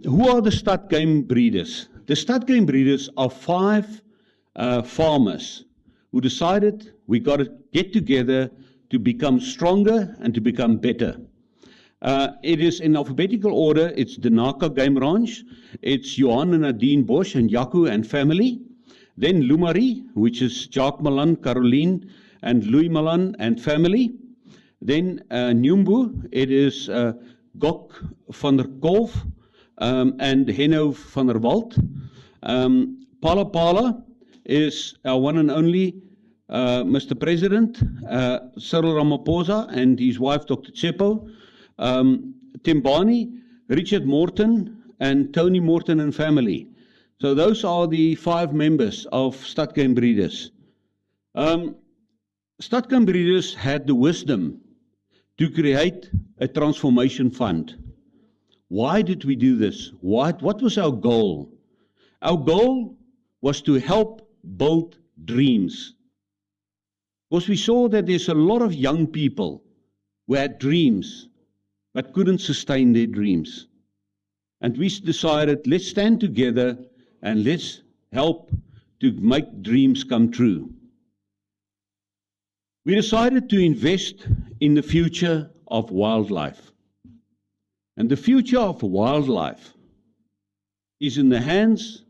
Who are the Stad Game Breeders? The Stad Game Breeders are 5 farmers who decided we got to get together to become stronger and to become better. It is in alphabetical order. It's the Naka Game Ranch. It's Johan and Nadine Bosch and Jaco and family. Then Lumari, which is Jacques Malan, Caroline, and Louis Malan and family. Then Nyumbu, it is Gok van der Kolf and Henno van der Walt. Pala Pala is our one and only Mr. President, Cyril Ramaphosa, and his wife, Dr. Tsepo. Timbani, Richard Morton, and Tony Morton and family. So those are the 5 members of Stad Game Breeders. Stad Game Breeders had the wisdom to create a transformation fund. Why did we do this? What was our goal? Our goal was to help build dreams. Because we saw that there's a lot of young people who had dreams but couldn't sustain their dreams. And we decided, let's stand together and let's help to make dreams come true. We decided to invest in the future of wildlife. And the future of wildlife is in the hands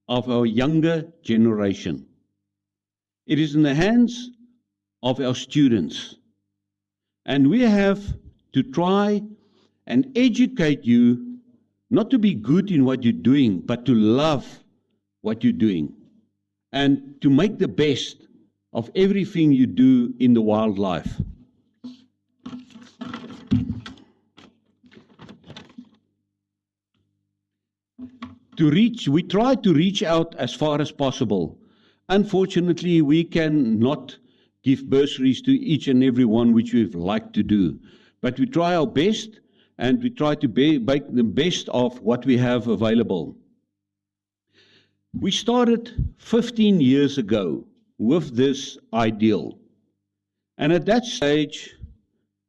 of our younger generation. It is in the hands of our students. And we have to try and educate you not to be good in what you're doing, but to love what you're doing and to make the best of everything you do in the wildlife. We try to reach out as far as possible. Unfortunately, we cannot give bursaries to each and every one which we'd like to do. But we try our best, and we try to make the best of what we have available. We started 15 years ago with this ideal. And at that stage,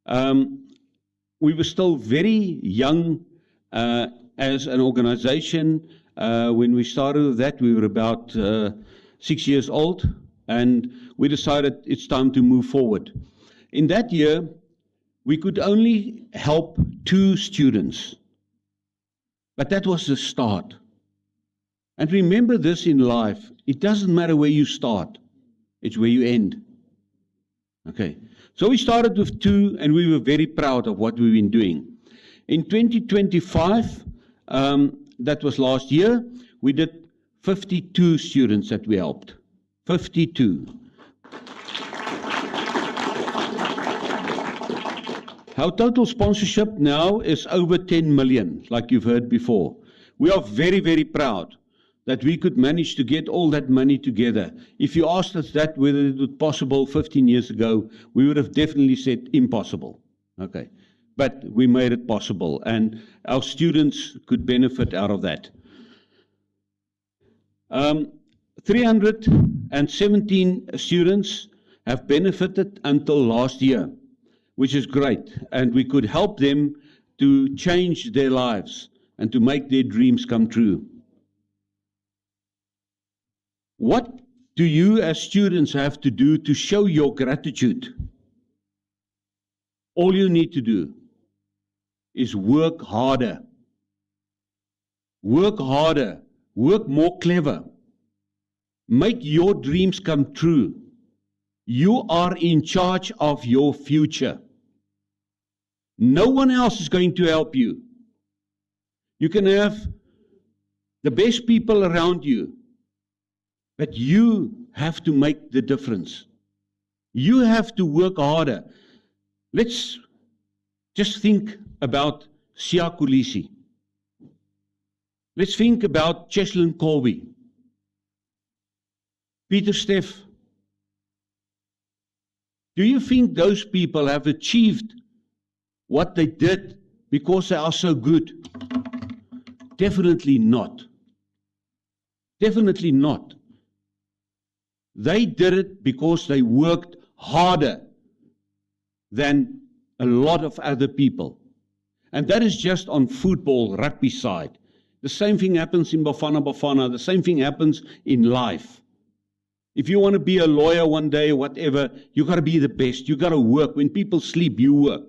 we were still very young as an organization. When we started with that, we were about 6 years old, and we decided it's time to move forward. In that year, we could only help 2 students, but that was the start. And remember this in life, it doesn't matter where you start, it's where you end. Okay, so we started with 2, and we were very proud of what we've been doing. In 2025, that was last year, we did 52 students that we helped. 52. Our total sponsorship now is over 10 million, like you've heard before. We are very, very proud that we could manage to get all that money together. If you asked us that, whether it was possible 15 years ago, we would have definitely said impossible. Okay, but we made it possible, and our students could benefit out of that. 317 students have benefited until last year, which is great, and we could help them to change their lives and to make their dreams come true. What do you as students have to do to show your gratitude? All you need to do is work harder. Work harder. Work more clever. Make your dreams come true. You are in charge of your future. No one else is going to help you. You can have the best people around you, but you have to make the difference. You have to work harder. Let's just think about Siya Kolisi. Let's think about Cheslin Colby, Peter Steff. Do you think those people have achieved what they did because they are so good? Definitely not. Definitely not. They did it because they worked harder than a lot of other people. And that is just on football, rugby side. The same thing happens in Bafana Bafana. The same thing happens in life. If you want to be a lawyer one day or whatever, you got to be the best. You got to work. When people sleep, you work.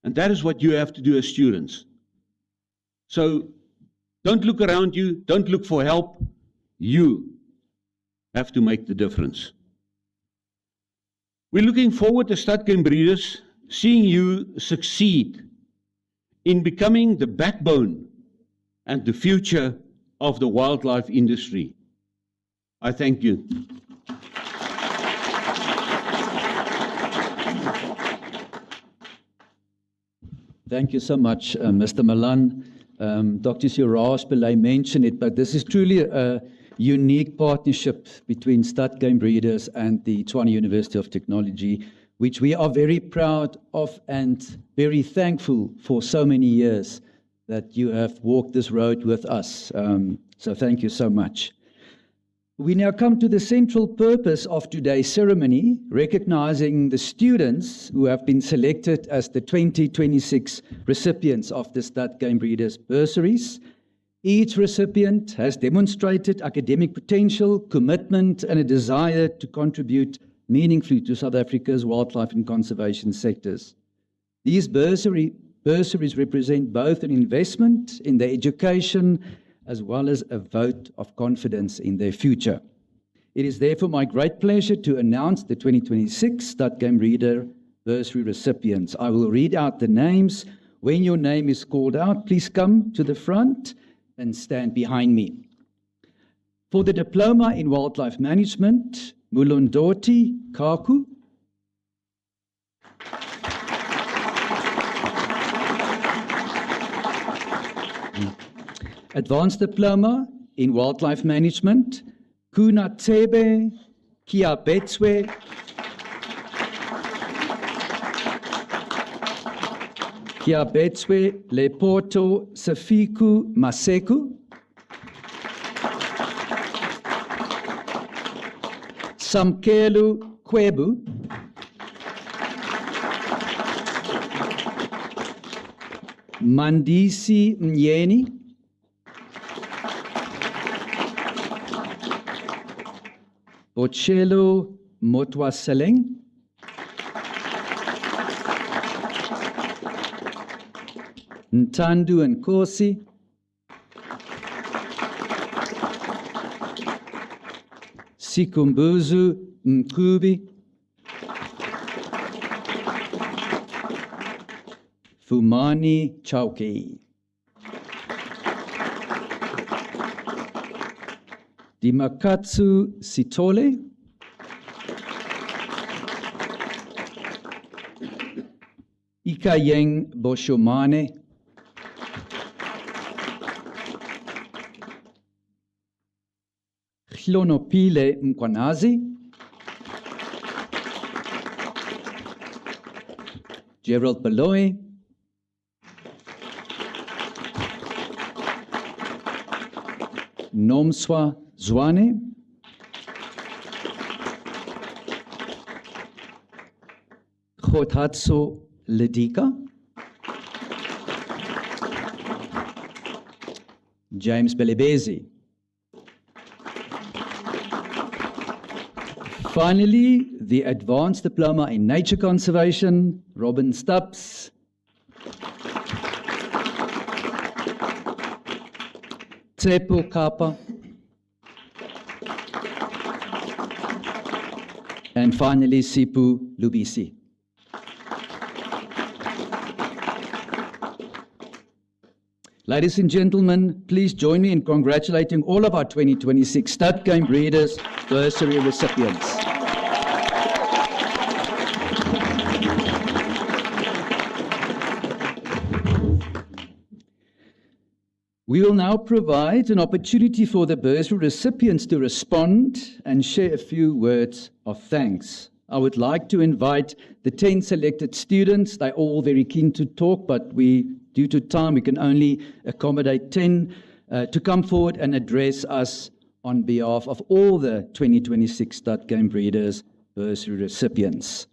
And that is what you have to do as students. So don't look around you. Don't look for help. You have to make the difference. We're looking forward to TUT Game Breeders seeing you succeed in becoming the backbone and the future of the wildlife industry. I thank you. Thank you so much, Mr. Malan. Dr. Siraj Pillay mentioned it, but this is truly a unique partnership between TUT Game Breeders and the Tshwane University of Technology, which we are very proud of and very thankful for so many years that you have walked this road with us. So thank you so much. We now come to the central purpose of today's ceremony, recognizing the students who have been selected as the 2026 recipients of the TUT Game Breeders Bursaries. Each recipient has demonstrated academic potential, commitment, and a desire to contribute meaningfully to South Africa's wildlife and conservation sectors. These bursaries represent both an investment in their education as well as a vote of confidence in their future. It is therefore my great pleasure to announce the 2026 TUT Game Breeder Bursary recipients. I will read out the names. When your name is called out, please come to the front and stand behind me. For the Diploma in Wildlife Management, Mulondoti Kaku. Advanced Diploma in Wildlife Management, Kunatebe Kiabetswe Lepoto Safiku Maseku. Samkelu Kwebu. Mandisi Mnyeni. Bochelo Motwaseleng. Ntandu Nkosi. Sikumbuzu Mkubi. Fumani Chauke. Dimakatsu Sitole. Ikayeng Boshomane. Hlonopile Mkwanazi. Gerald Baloy. Nomswa Zwane. Khotatso Ledika. James Belebezi. Finally, the Advanced Diploma in Nature Conservation, Robin Stubbs. Tsepo Kapa. And finally, Sipu Lubisi. Ladies and gentlemen, please join me in congratulating all of our 2026 Stud Game Breeders bursary recipients. We will now provide an opportunity for the bursary recipients to respond and share a few words of thanks. I would like to invite the 10 selected students. They're all very keen to talk, but due to time, we can only accommodate 10 to come forward and address us on behalf of all the 2026 Stud Game Breeders bursary recipients.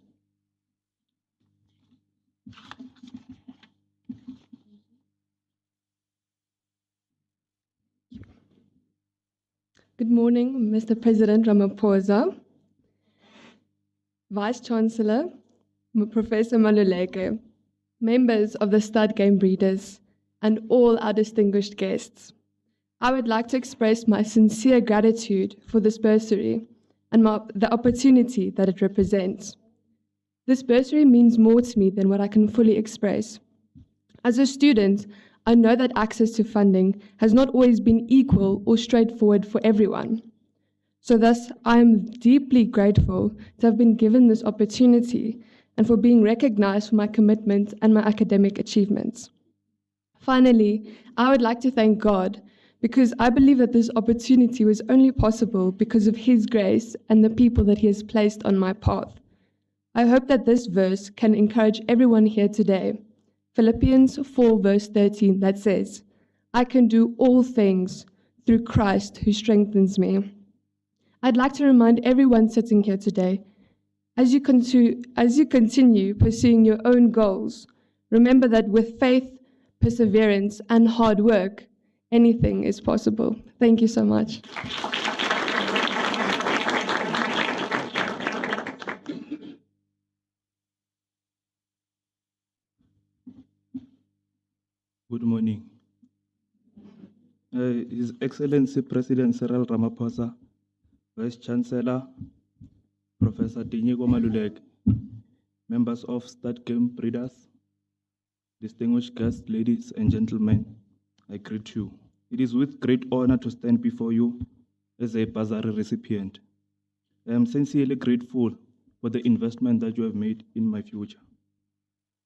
Good morning, Mr. President Ramaphosa, Vice Chancellor, Professor Maluleke, members of the Stud Game Breeders, and all our distinguished guests. I would like to express my sincere gratitude for this bursary and the opportunity that it represents. This bursary means more to me than what I can fully express. As a student, I know that access to funding has not always been equal or straightforward for everyone. So thus, I am deeply grateful to have been given this opportunity and for being recognized for my commitment and my academic achievements. Finally, I would like to thank God because I believe that this opportunity was only possible because of His grace and the people that He has placed on my path. I hope that this verse can encourage everyone here today. Philippians 4 verse 13 that says, I can do all things through Christ who strengthens me. I'd like to remind everyone sitting here today, as you continue pursuing your own goals, remember that with faith, perseverance, and hard work, anything is possible. Thank you so much. Good morning. His Excellency President Cyril Ramaphosa, Vice Chancellor, Professor Dinyego Maluleke, members of Stud Game Breeders, distinguished guests, ladies and gentlemen, I greet you. It is with great honor to stand before you as a bursary recipient. I am sincerely grateful for the investment that you have made in my future.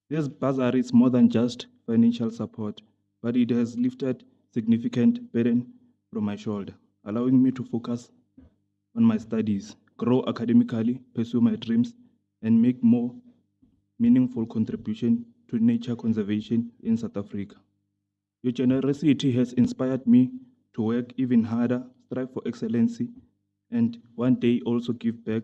This bursary is more than just financial support, but it has lifted significant burden from my shoulder, allowing me to focus on my studies, grow academically, pursue my dreams, and make more meaningful contribution to nature conservation in South Africa. Your generosity has inspired me to work even harder, strive for excellency, and one day also give back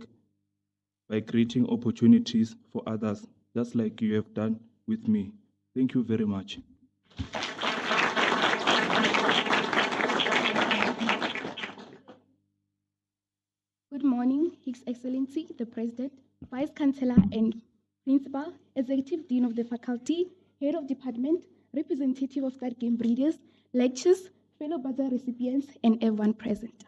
by creating opportunities for others, just like you have done with me. Thank you very much. Good morning, His Excellency, the President, Vice Chancellor and Principal, Executive Dean of the Faculty, Head of Department, Representative of Stud Game Breeders, lecturers, fellow bursary recipients, and everyone present.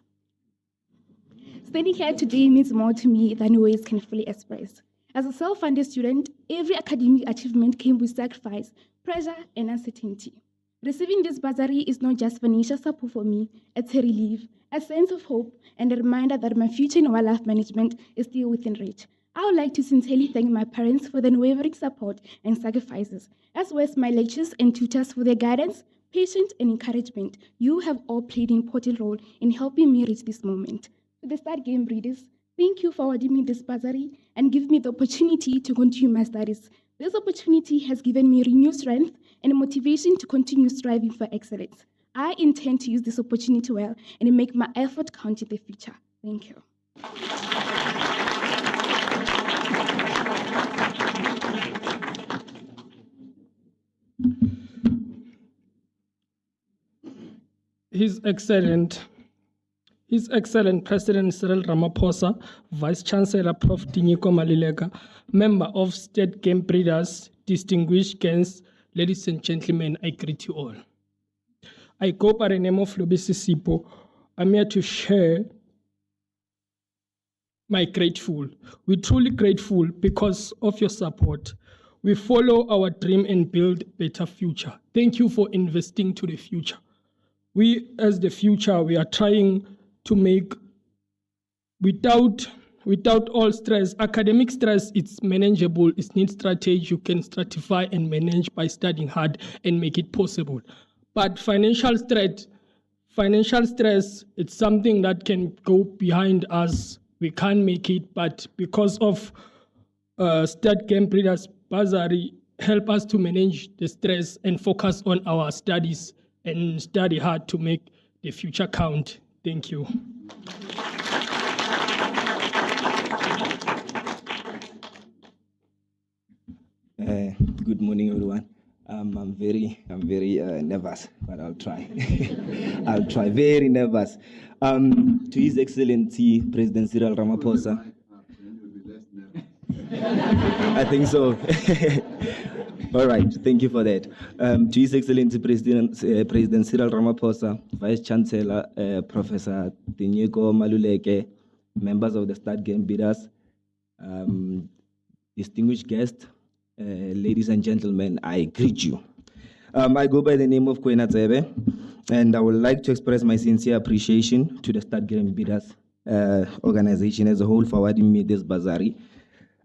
Standing here today means more to me than words can fully express. As a self-funded student, every academic achievement came with sacrifice, pressure, and uncertainty. Receiving this bursary is not just financial support for me, it's a relief, a sense of hope, and a reminder that my future in wildlife management is still within reach. I would like to sincerely thank my parents for their unwavering support and sacrifices, as well as my lecturers and tutors for their guidance, patience, and encouragement. You have all played an important role in helping me reach this moment. To the Stud Game Breeders, thank you for awarding me this bursary and giving me the opportunity to continue my studies. This opportunity has given me renewed strength and motivation to continue striving for excellence. I intend to use this opportunity well and make my effort count in the future. Thank you. His His Excellent President Cyril Ramaphosa, Vice Chancellor Prof. Dinyiko Maluleka, Member of State Game Breeders, distinguished guests, ladies and gentlemen, I greet you all. I go by the name of Lubisi Sipo. I'm here to share my grateful. We're truly grateful because of your support. We follow our dream and build better future. Thank you for investing to the future. We, as the future, we are trying to make, without all stress, academic stress, it's manageable, it needs strategy, you can stratify and manage by studying hard and make it possible. But financial stress, it's something that can go behind us. We can't make it, but because of State Game Breeders Bursary, help us to manage the stress and focus on our studies and study hard to make the future count. Thank you. Good morning, everyone. I'm very nervous, but I'll try. I'll try. Very nervous. To His Excellency President Cyril Ramaphosa. I think so. All right. Thank you for that. To His Excellency President Cyril Ramaphosa, Vice Chancellor Professor Dinyiko Maluleke, members of the State Game Breeders, distinguished guests. Ladies and gentlemen, I greet you. I go by the name of Kwena Tsebe, and I would like to express my sincere appreciation to the State Game Breeders organization as a whole for awarding me this bursary.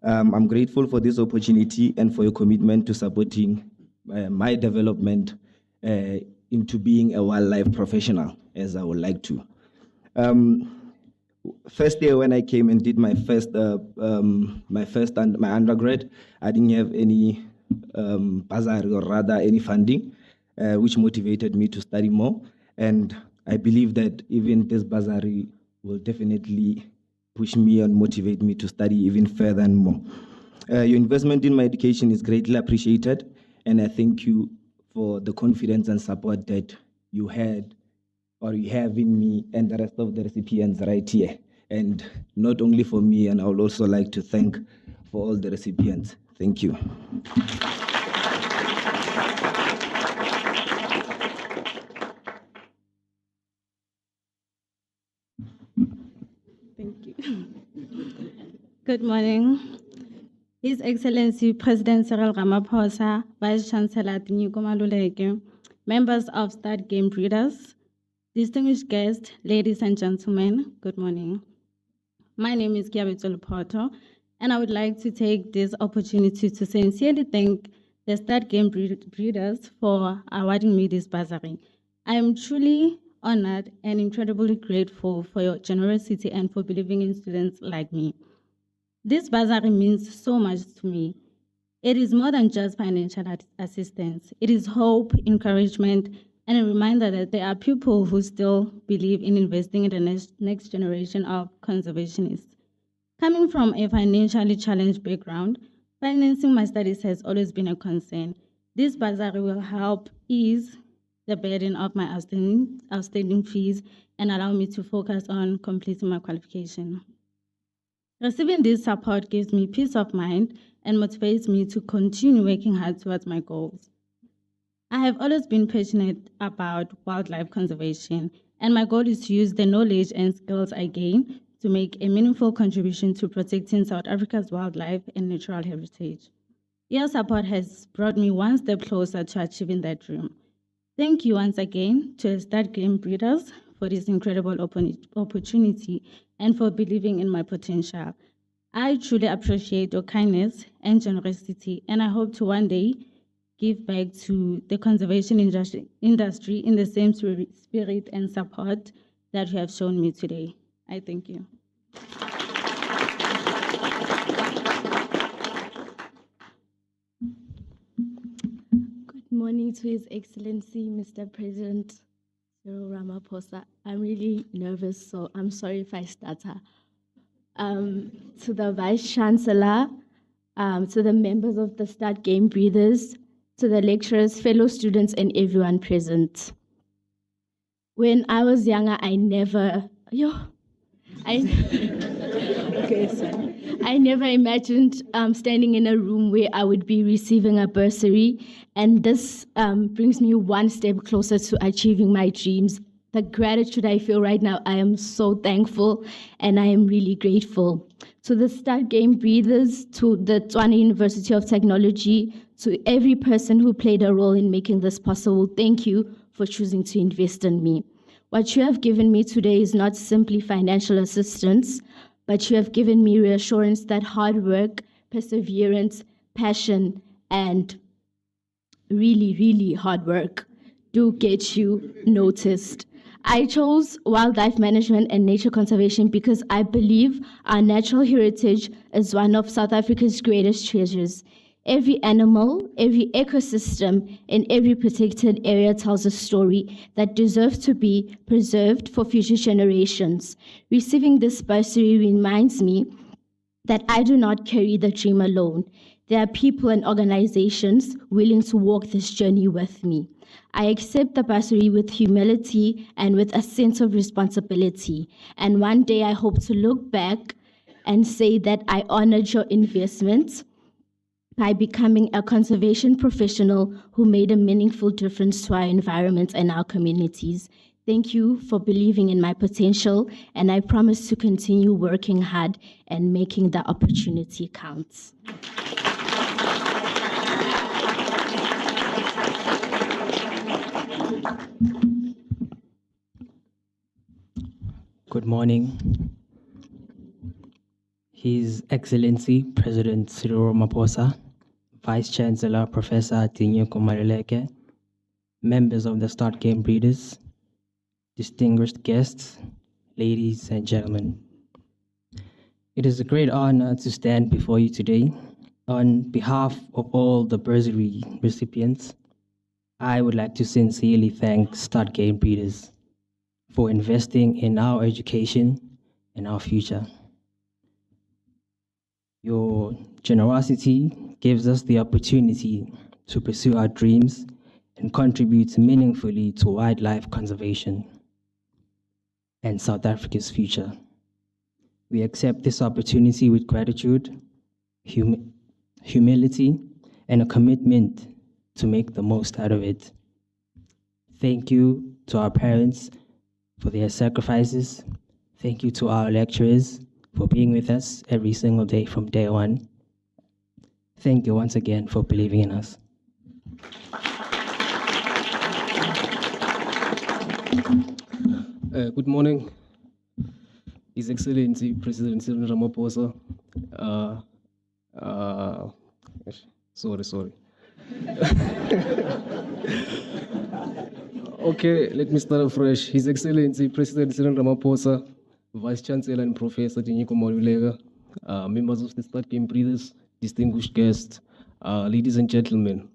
I'm grateful for this opportunity and for your commitment to supporting my development into being a wildlife professional, as I would like to. First year when I came and did my undergrad, I didn't have any bursary, or rather any funding, which motivated me to study more. And I believe that even this bursary will definitely push me and motivate me to study even further and more. Your investment in my education is greatly appreciated, and I thank you for the confidence and support that you had or you have in me and the rest of the recipients right here. And not only for me, and I would also like to thank for all the recipients. Thank you. Thank you. Good morning. His Excellency President Cyril Ramaphosa, Vice Chancellor Dinyiko Maluleke, members of State Game Breeders, distinguished guests, ladies and gentlemen, good morning. My name is Kiabetso Lupoto, and I would like to take this opportunity to sincerely thank the State Game Breeders for awarding me this bursary. I am truly honored and incredibly grateful for your generosity and for believing in students like me. This bursary means so much to me. It is more than just financial assistance. It is hope, encouragement, and a reminder that there are people who still believe in investing in the next generation of conservationists. Coming from a financially challenged background, financing my studies has always been a concern. This bursary will help ease the burden of my outstanding fees and allow me to focus on completing my qualification. Receiving this support gives me peace of mind and motivates me to continue working hard towards my goals. I have always been passionate about wildlife conservation, and my goal is to use the knowledge and skills I gain to make a meaningful contribution to protecting South Africa's wildlife and natural heritage. Your support has brought me one step closer to achieving that dream. Thank you once again to the State Game Breeders for this incredible opportunity and for believing in my potential. I truly appreciate your kindness and generosity, and I hope to one day give back to the conservation industry in the same spirit and support that you have shown me today. I thank you. Good morning to His Excellency, Mr. President Cyril Ramaphosa. I'm really nervous, so I'm sorry if I stutter. To the Vice Chancellor, to the members of the State Game Breeders, to the lecturers, fellow students, and everyone present. When I was younger, I never Okay, sorry. I never imagined standing in a room where I would be receiving a bursary, and this brings me one step closer to achieving my dreams. The gratitude I feel right now, I am so thankful, and I am really grateful. To the Start Game Breathers, to the Tswana University of Technology, to every person who played a role in making this possible, thank you for choosing to invest in me. What you have given me today is not simply financial assistance, but you have given me reassurance that hard work, perseverance, passion, and really, really hard work do get you noticed. I chose wildlife management and nature conservation because I believe our natural heritage is one of South Africa's greatest treasures. Every animal, every ecosystem, and every protected area tells a story that deserves to be preserved for future generations. Receiving this bursary reminds me that I do not carry the dream alone. There are people and organizations willing to walk this journey with me. I accept the bursary with humility and with a sense of responsibility. And one day I hope to look back and say that I honored your investment by becoming a conservation professional who made a meaningful difference to our environment and our communities. Thank you for believing in my potential, and I promise to continue working hard and making the opportunity count. Good morning. His Excellency President Cyril Ramaphosa, Vice Chancellor Professor Dinyeko Maluleke, members of the Start Game Breeders, distinguished guests, ladies and gentlemen. It is a great honor to stand before you today. On behalf of all the bursary recipients, I would like to sincerely thank Start Game Breeders for investing in our education and our future. Your generosity gives us the opportunity to pursue our dreams and contribute meaningfully to wildlife conservation and South Africa's future. We accept this opportunity with gratitude, humility, and a commitment to make the most out of it. Thank you to our parents for their sacrifices. Thank you to our lecturers for being with us every single day from day one. Thank you once again for believing in us. Good morning, His Excellency President Cyril Ramaphosa. Sorry. Okay, let me start afresh. His Excellency President Cyril Ramaphosa, Vice Chancellor and Professor Dinyeko Maluleke, members of the Start Game Breeders, distinguished guests, ladies and gentlemen.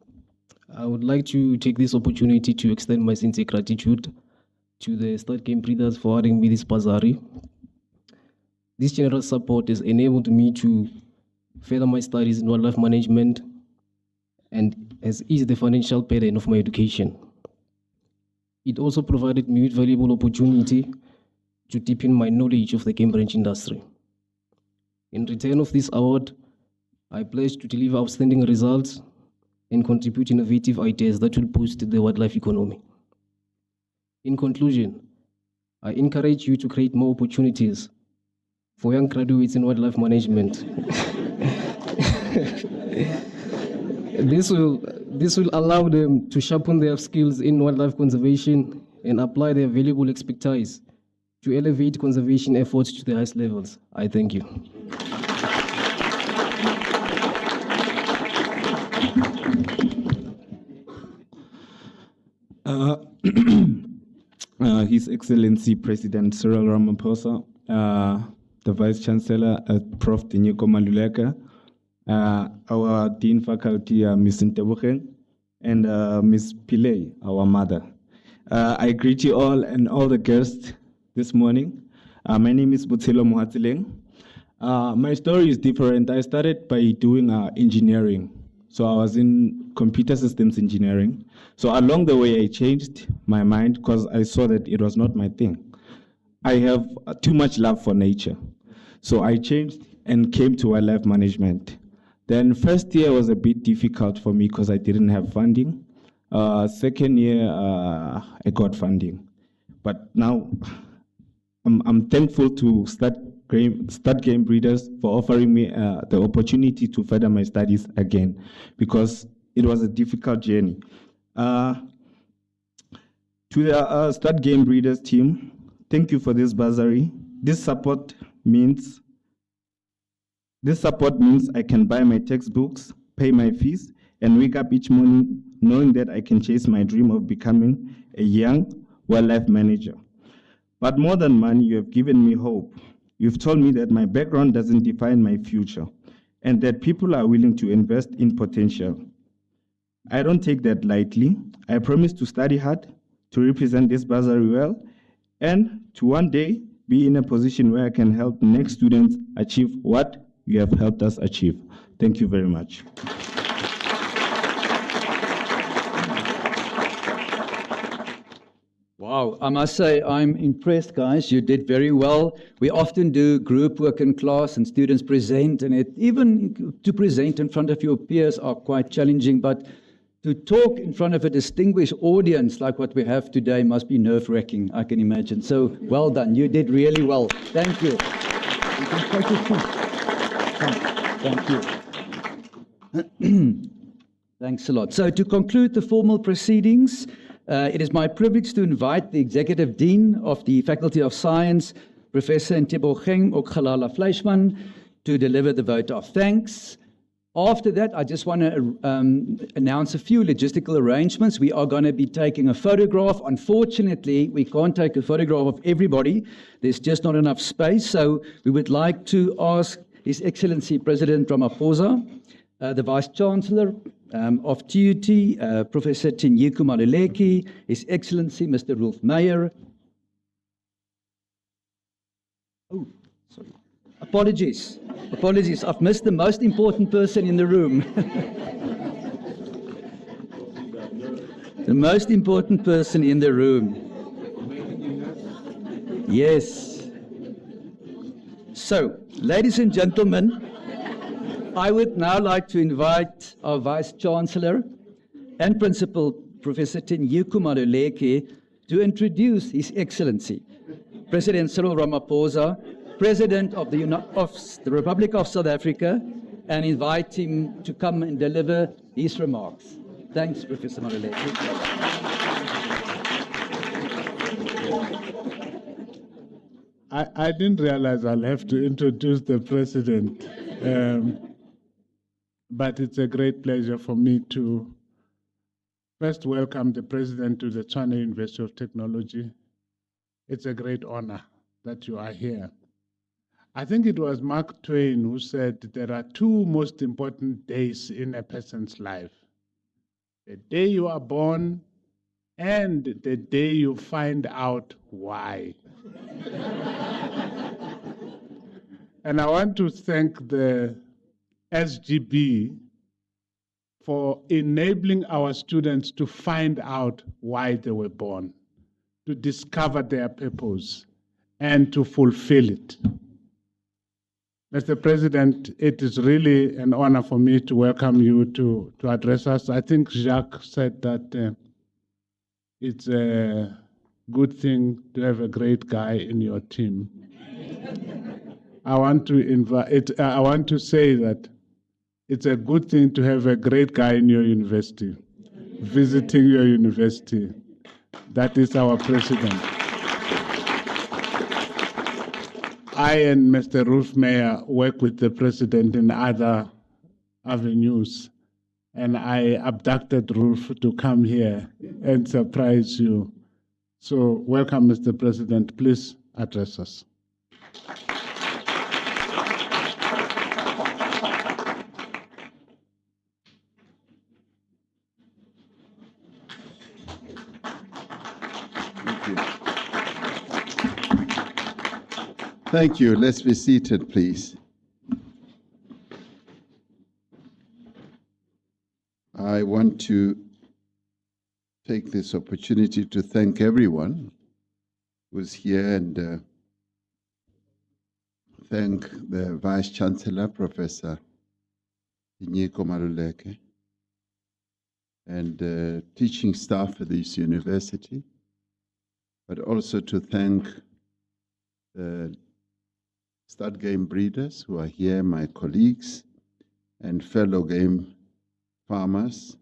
I would like to take this opportunity to extend my sincere gratitude to the Start Game Breeders for awarding me this bursary. This generous support has enabled me to further my studies in wildlife management and has eased the financial burden of my education. It also provided me with valuable opportunity to deepen my knowledge of the game ranch industry. In return of this award, I pledge to deliver outstanding results and contribute innovative ideas that will boost the wildlife economy. In conclusion, I encourage you to create more opportunities for young graduates in wildlife management. This will allow them to sharpen their skills in wildlife conservation and apply their valuable expertise to elevate conservation efforts to the highest levels. I thank you. His Excellency President Cyril Ramaphosa, the Vice Chancellor, Prof. Dinyeko Maluleke, our Dean Faculty, Ms. Ntebogang, and Ms. Pillay, our mother. I greet you all and all the guests this morning. My name is Butelo Mohatsileng. My story is different. I started by doing engineering. So I was in computer systems engineering. So along the way, I changed my mind because I saw that it was not my thing. I have too much love for nature. So I changed and came to wildlife management. Then first year was a bit difficult for me because I didn't have funding. Second year, I got funding. But now I'm thankful to Start Game Breeders for offering me the opportunity to further my studies again, because it was a difficult journey. To the Start Game Breeders team, thank you for this bursary. This support means I can buy my textbooks, pay my fees, and wake up each morning knowing that I can chase my dream of becoming a young wildlife manager. But more than money, you have given me hope. You've told me that my background doesn't define my future, and that people are willing to invest in potential. I don't take that lightly. I promise to study hard, to represent this bursary well, and to one day be in a position where I can help next students achieve what you have helped us achieve. Thank you very much. Wow, I must say I'm impressed, guys. You did very well. We often do group work in class and students present, and even to present in front of your peers are quite challenging, but to talk in front of a distinguished audience like what we have today must be nerve-wracking, I can imagine. So well done. You did really well. Thank you. You can take your seat. Thank you. Thanks a lot. So to conclude the formal proceedings, it is my privilege to invite the Executive Dean of the Faculty of Science, Professor Ntebogang Okgalala Fleischmann, to deliver the vote of thanks. After that, I just want to announce a few logistical arrangements. We are going to be taking a photograph. Unfortunately, we can't take a photograph of everybody. There's just not enough space. So we would like to ask His Excellency President Ramaphosa, the Vice-Chancellor of TUT, Professor Tinyiku Maluleke, His Excellency Mr. Rolf Meyer. Oh, sorry. Apologies. I've missed the most important person in the room. The most important person in the room. Yes. So, ladies and gentlemen, I would now like to invite our Vice-Chancellor and Principal, Professor Tinyiku Maluleke, to introduce His Excellency, President Cyril Ramaphosa, President of the Republic of South Africa, and invite him to come and deliver his remarks. Thanks, Professor Maluleke. I didn't realize I'll have to introduce the President. But it's a great pleasure for me to first welcome the President to the Tshwane University of Technology. It's a great honor that you are here. I think it was Mark Twain who said there are two most important days in a person's life: the day you are born and the day you find out why. And I want to thank the SGB for enabling our students to find out why they were born, to discover their purpose, and to fulfill it. Mr. President, it is really an honor for me to welcome you to address us. I think Jacques said that it's a good thing to have a great guy in your team. I want to say that it's a good thing to have a great guy in your university, visiting your university. That is our president. I and Mr. Rolf Meyer work with the president in other avenues, and I abducted Rolf to come here and surprise you. So welcome, Mr. President. Please address us. Thank you. Let's be seated, please. I want to take this opportunity to thank everyone who's here and thank the Vice Chancellor, Professor Inyiko Maluleke, and the teaching staff at this university, but also to thank the stud game breeders who are here, my colleagues and fellow game farmers,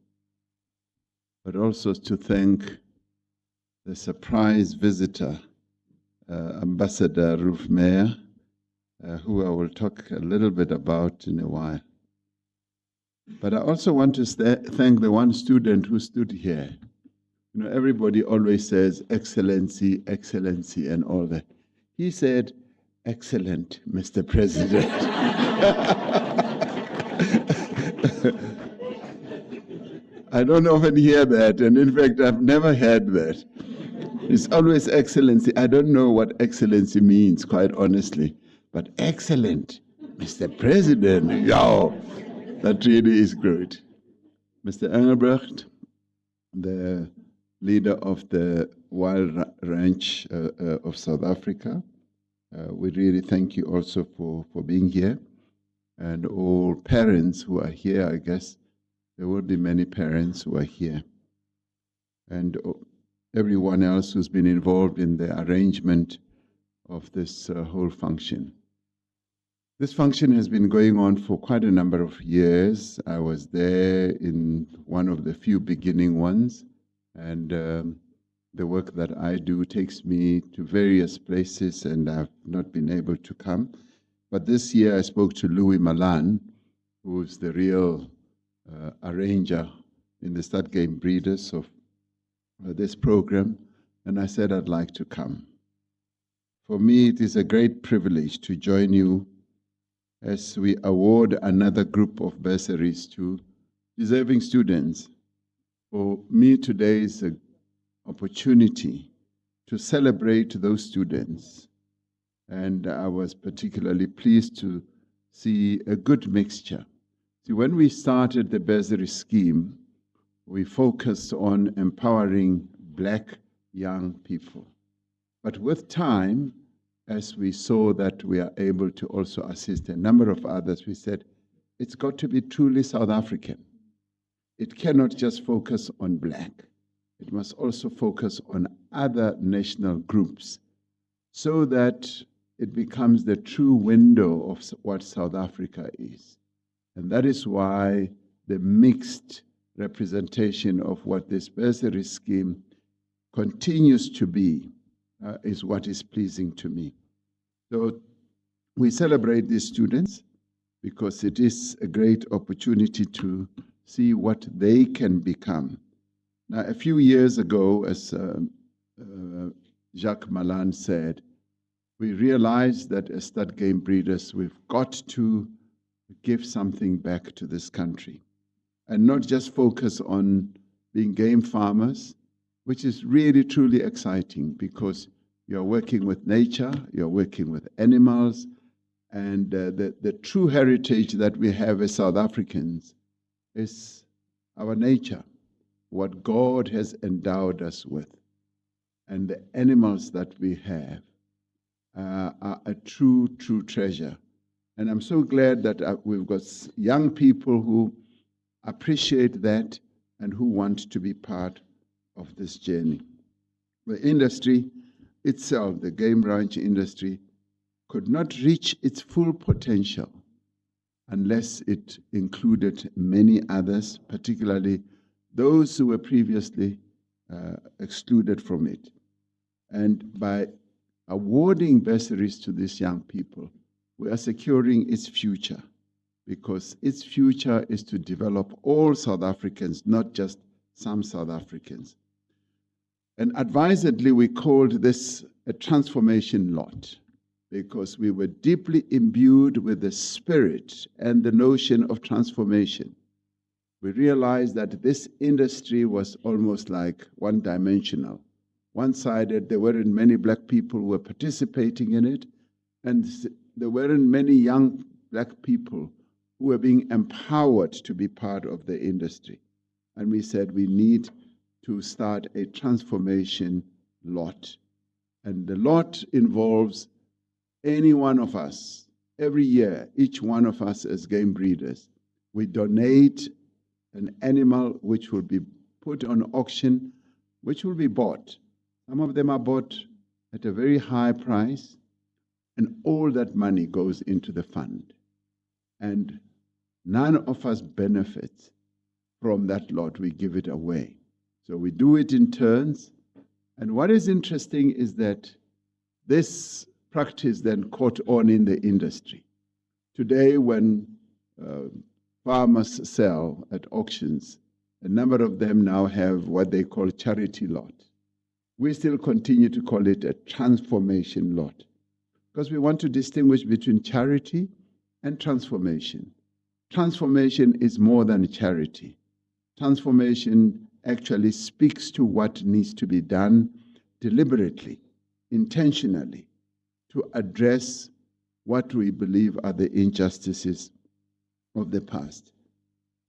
but also to thank the surprise visitor, Ambassador Ruth Meyer, who I will talk a little bit about in a while. But I also want to thank the one student who stood here. You know, everybody always says, Excellency, Excellency, and all that. He said, Excellent, Mr. President. I don't often hear that, and in fact, I've never heard that. It's always excellency. I don't know what excellency means, quite honestly, but excellent, Mr. President. Yo, that really is great. Mr. Engelbrecht, the leader of the Wild Ranch of South Africa, we really thank you also for being here. And all parents who are here, I guess there will be many parents who are here. And everyone else who's been involved in the arrangement of this whole function. This function has been going on for quite a number of years. I was there in one of the few beginning ones, and the work that I do takes me to various places, and I've not been able to come. But this year I spoke to Louis Malan, who's the real arranger in the stud game breeders of this program, and I said I'd like to come. For me, it is a great privilege to join you as we award another group of bursaries to deserving students. For me, today is an opportunity to celebrate those students, and I was particularly pleased to see a good mixture. See, when we started the bursary scheme, we focused on empowering Black young people. But with time, as we saw that we are able to also assist a number of others, we said, it's got to be truly South African. It cannot just focus on Black. It must also focus on other national groups so that it becomes the true window of what South Africa is. And that is why the mixed representation of what this bursary scheme continues to be is what is pleasing to me. So we celebrate these students because it is a great opportunity to see what they can become. Now, a few years ago, as Jacques Malan said, we realized that as stud game breeders, we've got to give something back to this country and not just focus on being game farmers, which is really, truly exciting because you're working with nature, you're working with animals, and the true heritage that we have as South Africans is our nature, what God has endowed us with. And the animals that we have are a true, true treasure. And I'm so glad that we've got young people who appreciate that and who want to be part of this journey. The industry itself, the game ranch industry, could not reach its full potential unless it included many others, particularly those who were previously excluded from it. And by awarding bursaries to these young people, we are securing its future, because its future is to develop all South Africans, not just some South Africans. And advisedly, we called this a transformation lot, because we were deeply imbued with the spirit and the notion of transformation. We realized that this industry was almost like one-dimensional, one-sided. There weren't many Black people who were participating in it, and there weren't many young Black people who were being empowered to be part of the industry. And we said we need to start a transformation lot. And the lot involves any one of us every year, each one of us as game breeders, we donate an animal which will be put on auction, which will be bought. Some of them are bought at a very high price, and all that money goes into the fund. And none of us benefits from that lot. We give it away. So we do it in turns. And what is interesting is that this practice then caught on in the industry. Today, when farmers sell at auctions, a number of them now have what they call charity lot. We still continue to call it a transformation lot because we want to distinguish between charity and transformation. Transformation is more than charity. Transformation actually speaks to what needs to be done deliberately, intentionally, to address what we believe are the injustices of the past.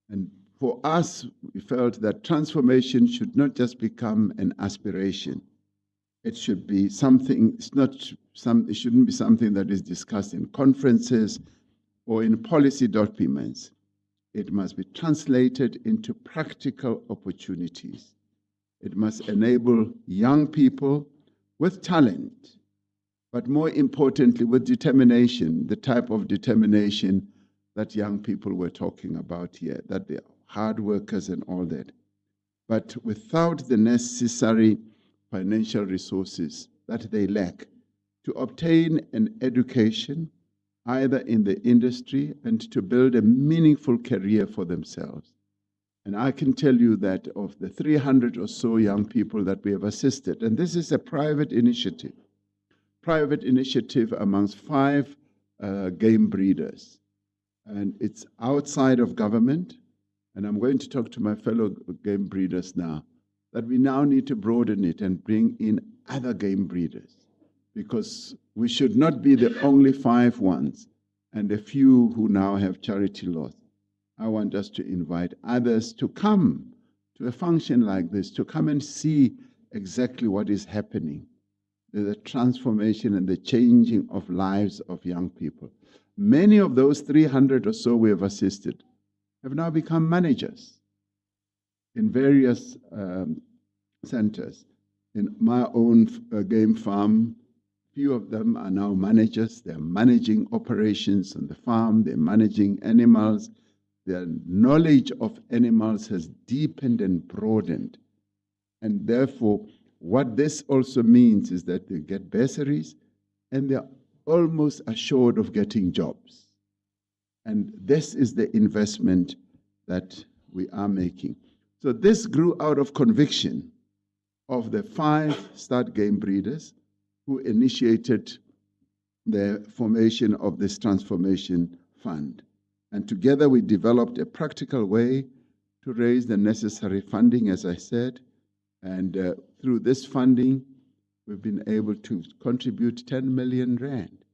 And for us, we felt that transformation should not just become an aspiration. It should be something, it shouldn't be something that is discussed in conferences or in policy documents. It must be translated into practical opportunities. It must enable young people with talent, but more importantly, with determination, the type of determination that young people were talking about here, that they are hard workers and all that. But without the necessary financial resources that they lack to obtain an education, either in the industry and to build a meaningful career for themselves. And I can tell you that of the 300 or so young people that we have assisted, and this is a private initiative amongst 5 game breeders. And it's outside of government. And I'm going to talk to my fellow game breeders now, that we now need to broaden it and bring in other game breeders, because we should not be the only 5 ones and a few who now have charity laws. I want us to invite others to come to a function like this, to come and see exactly what is happening, the transformation and the changing of lives of young people. Many of those 300 or so we have assisted have now become managers in various centers. In my own game farm, few of them are now managers. They're managing operations on the farm. They're managing animals. Their knowledge of animals has deepened and broadened. And therefore, what this also means is that they get bursaries and they're almost assured of getting jobs. And this is the investment that we are making. So this grew out of conviction of the 5 stud game breeders who initiated the formation of this transformation fund. And together we developed a practical way to raise the necessary funding, as I said. And through this funding, we've been able to contribute 10 million rand.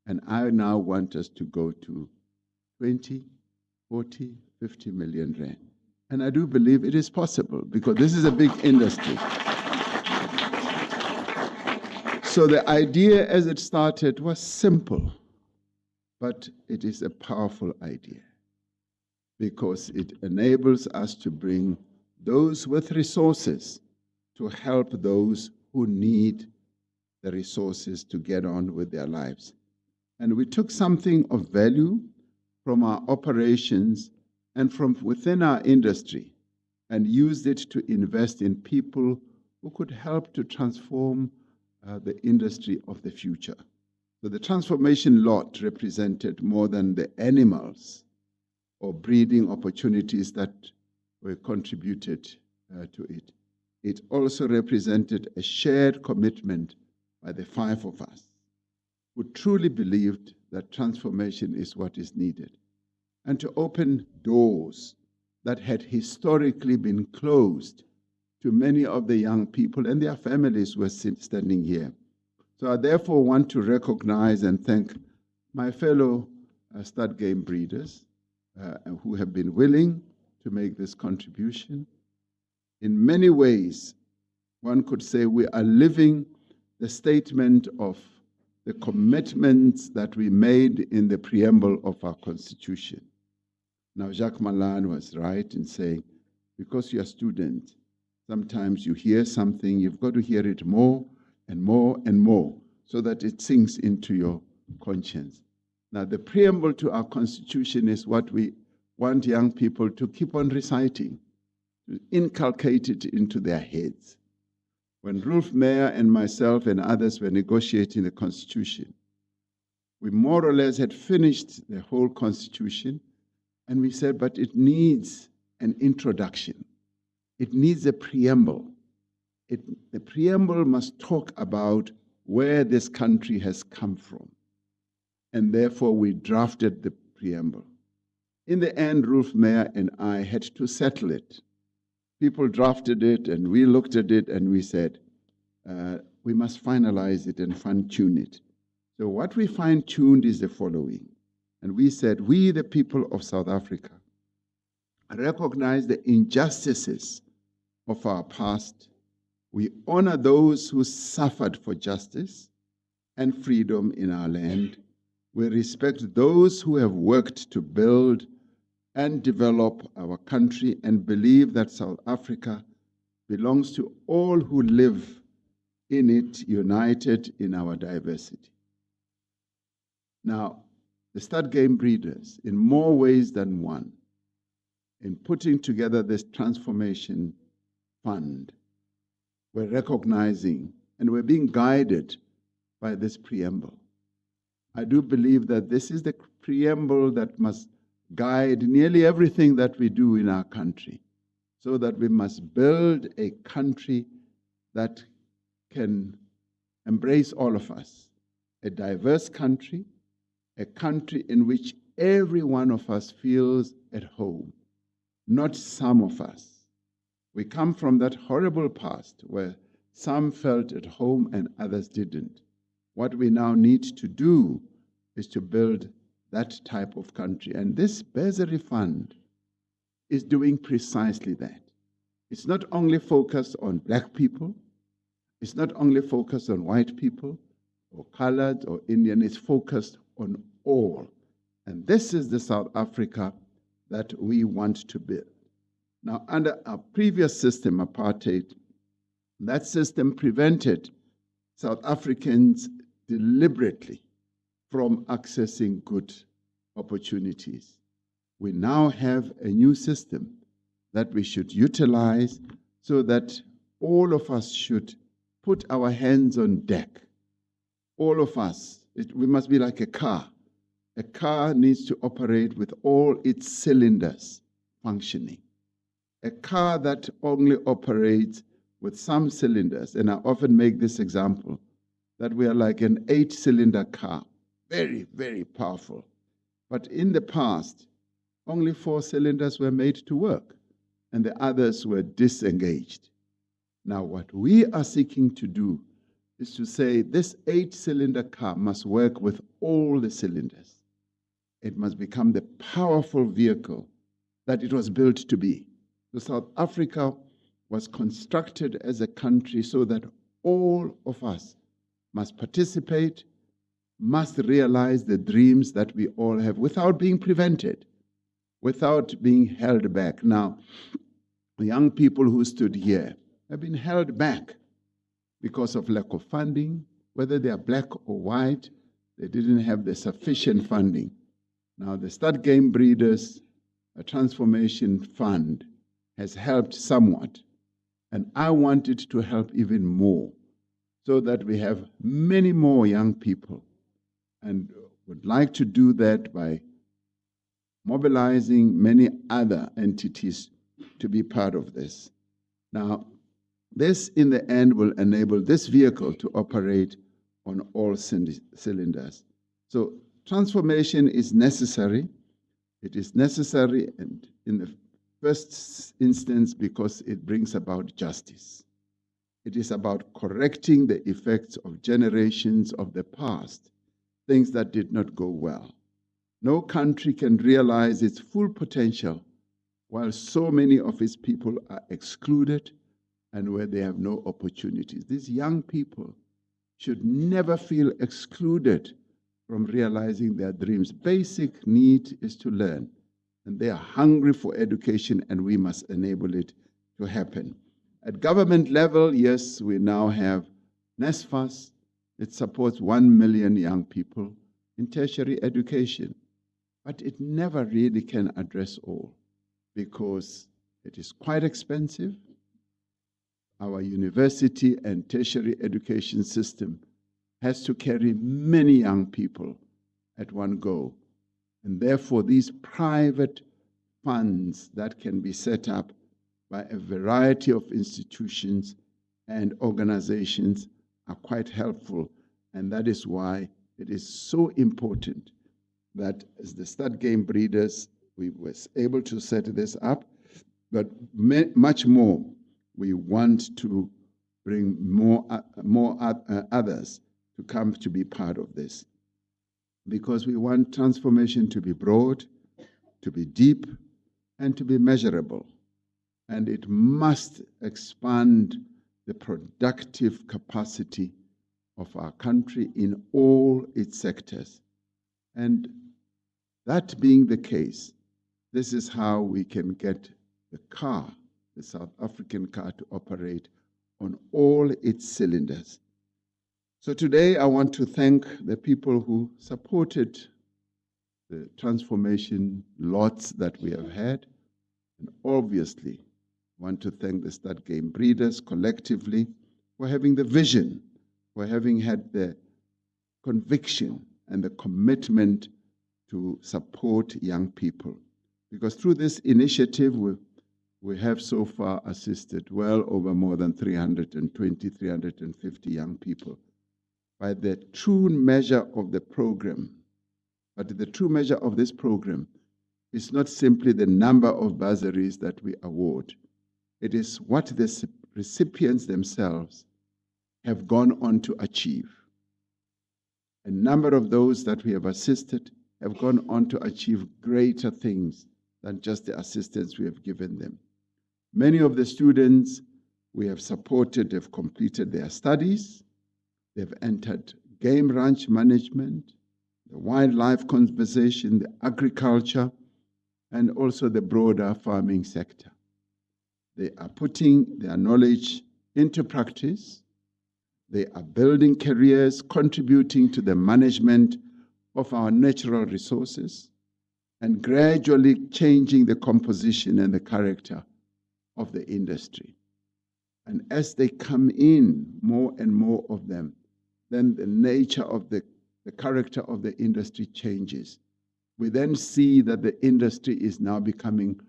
And I now want us to go to 20, 40, 50 million rand. And I do believe it is possible because this is a big industry. So the idea as it started was simple, but it is a powerful idea because it enables us to bring those with resources to help those who need the resources to get on with their lives. And we took something of value from our operations and from within our industry and used it to invest in people who could help to transform the industry of the future. So the transformation lot represented more than the animals or breeding opportunities that were contributed to it. It also represented a shared commitment by the 5 of us who truly believed that transformation is what is needed, and to open doors that had historically been closed to many of the young people and their families who were standing here. So I therefore want to recognize and thank my fellow stud game breeders who have been willing to make this contribution. In many ways, one could say we are living the statement of the commitments that we made in the preamble of our Constitution. Now, Jacques Malan was right in saying, because you're a student, sometimes you hear something, you've got to hear it more and more and more so that it sinks into your conscience. Now, the preamble to our Constitution is what we want young people to keep on reciting, to inculcate it into their heads. When Rolf Meyer and myself and others were negotiating the Constitution, we more or less had finished the whole Constitution, and we said, but it needs an introduction. It needs a preamble. The preamble must talk about where this country has come from. And therefore, we drafted the preamble. In the end, Rolf Meyer and I had to settle it. People drafted it, and we looked at it, and we said, we must finalize it and fine-tune it. So what we fine-tuned is the following. And we said, we, the people of South Africa, recognize the injustices of our past. We honor those who suffered for justice and freedom in our land. We respect those who have worked to build and develop our country and believe that South Africa belongs to all who live in it, united in our diversity. Now, the stud game breeders, in more ways than one, in putting together this transformation fund, we're recognizing and we're being guided by this preamble. I do believe that this is the preamble that must guide nearly everything that we do in our country, so that we must build a country that can embrace all of us, a diverse country, a country in which every one of us feels at home, not some of us. We come from that horrible past where some felt at home and others didn't. What we now need to do is to build that type of country. And this bursary fund is doing precisely that. It's not only focused on black people, it's not only focused on white people or colored or Indian, it's focused on all. And this is the South Africa that we want to build. Now, under our previous system, apartheid, that system prevented South Africans deliberately from accessing good opportunities. We now have a new system that we should utilize so that all of us should put our hands on deck. All of us, we must be like a car. A car needs to operate with all its cylinders functioning. A car that only operates with some cylinders, and I often make this example, that we are like an 8-cylinder car, very, very powerful. But in the past, only 4 cylinders were made to work, and the others were disengaged. Now, what we are seeking to do is to say this 8-cylinder car must work with all the cylinders. It must become the powerful vehicle that it was built to be. So South Africa was constructed as a country so that all of us must participate, must realize the dreams that we all have without being prevented, without being held back. Now, the young people who stood here have been held back because of lack of funding, whether they are black or white, they didn't have the sufficient funding. Now, the Stud Game Breeders Transformation Fund has helped somewhat, and I want it to help even more so that we have many more young people, and would like to do that by mobilizing many other entities to be part of this. Now, this in the end will enable this vehicle to operate on all cylinders. So transformation is necessary. It is necessary, and in the first instance because it brings about justice. It is about correcting the effects of generations of the past, things that did not go well. No country can realize its full potential while so many of its people are excluded and where they have no opportunities. These young people should never feel excluded from realizing their dreams. Basic need is to learn, and they are hungry for education, and we must enable it to happen. At government level, yes, we now have NSFAS. It supports 1 million young people in tertiary education, but it never really can address all because it is quite expensive. Our university and tertiary education system has to carry many young people at one go. And therefore, these private funds that can be set up by a variety of institutions and organizations are quite helpful. And that is why it is so important that as the Stud Game Breeders, we were able to set this up, but much more, we want to bring more others to come to be part of this. Because we want transformation to be broad, to be deep, and to be measurable. And it must expand the productive capacity of our country in all its sectors. And that being the case, this is how we can get the car, the South African car, to operate on all its cylinders. So today I want to thank the people who supported the transformation lots that we have had, and obviously want to thank the Stud Game Breeders collectively for having the vision, for having had the conviction and the commitment to support young people. Because through this initiative, we have so far assisted well over more than 320, 350 young people. By the true measure of the program, but the true measure of this program is not simply the number of bursaries that we award. It is what the recipients themselves have gone on to achieve. A number of those that we have assisted have gone on to achieve greater things than just the assistance we have given them. Many of the students we have supported have completed their studies. They've entered game ranch management, the wildlife conservation, the agriculture, and also the broader farming sector. They are putting their knowledge into practice. They are building careers, contributing to the management of our natural resources, and gradually changing the composition and the character of the industry. And as they come in, more and more of them, then the nature of the character of the industry changes. We then see that the industry is now becoming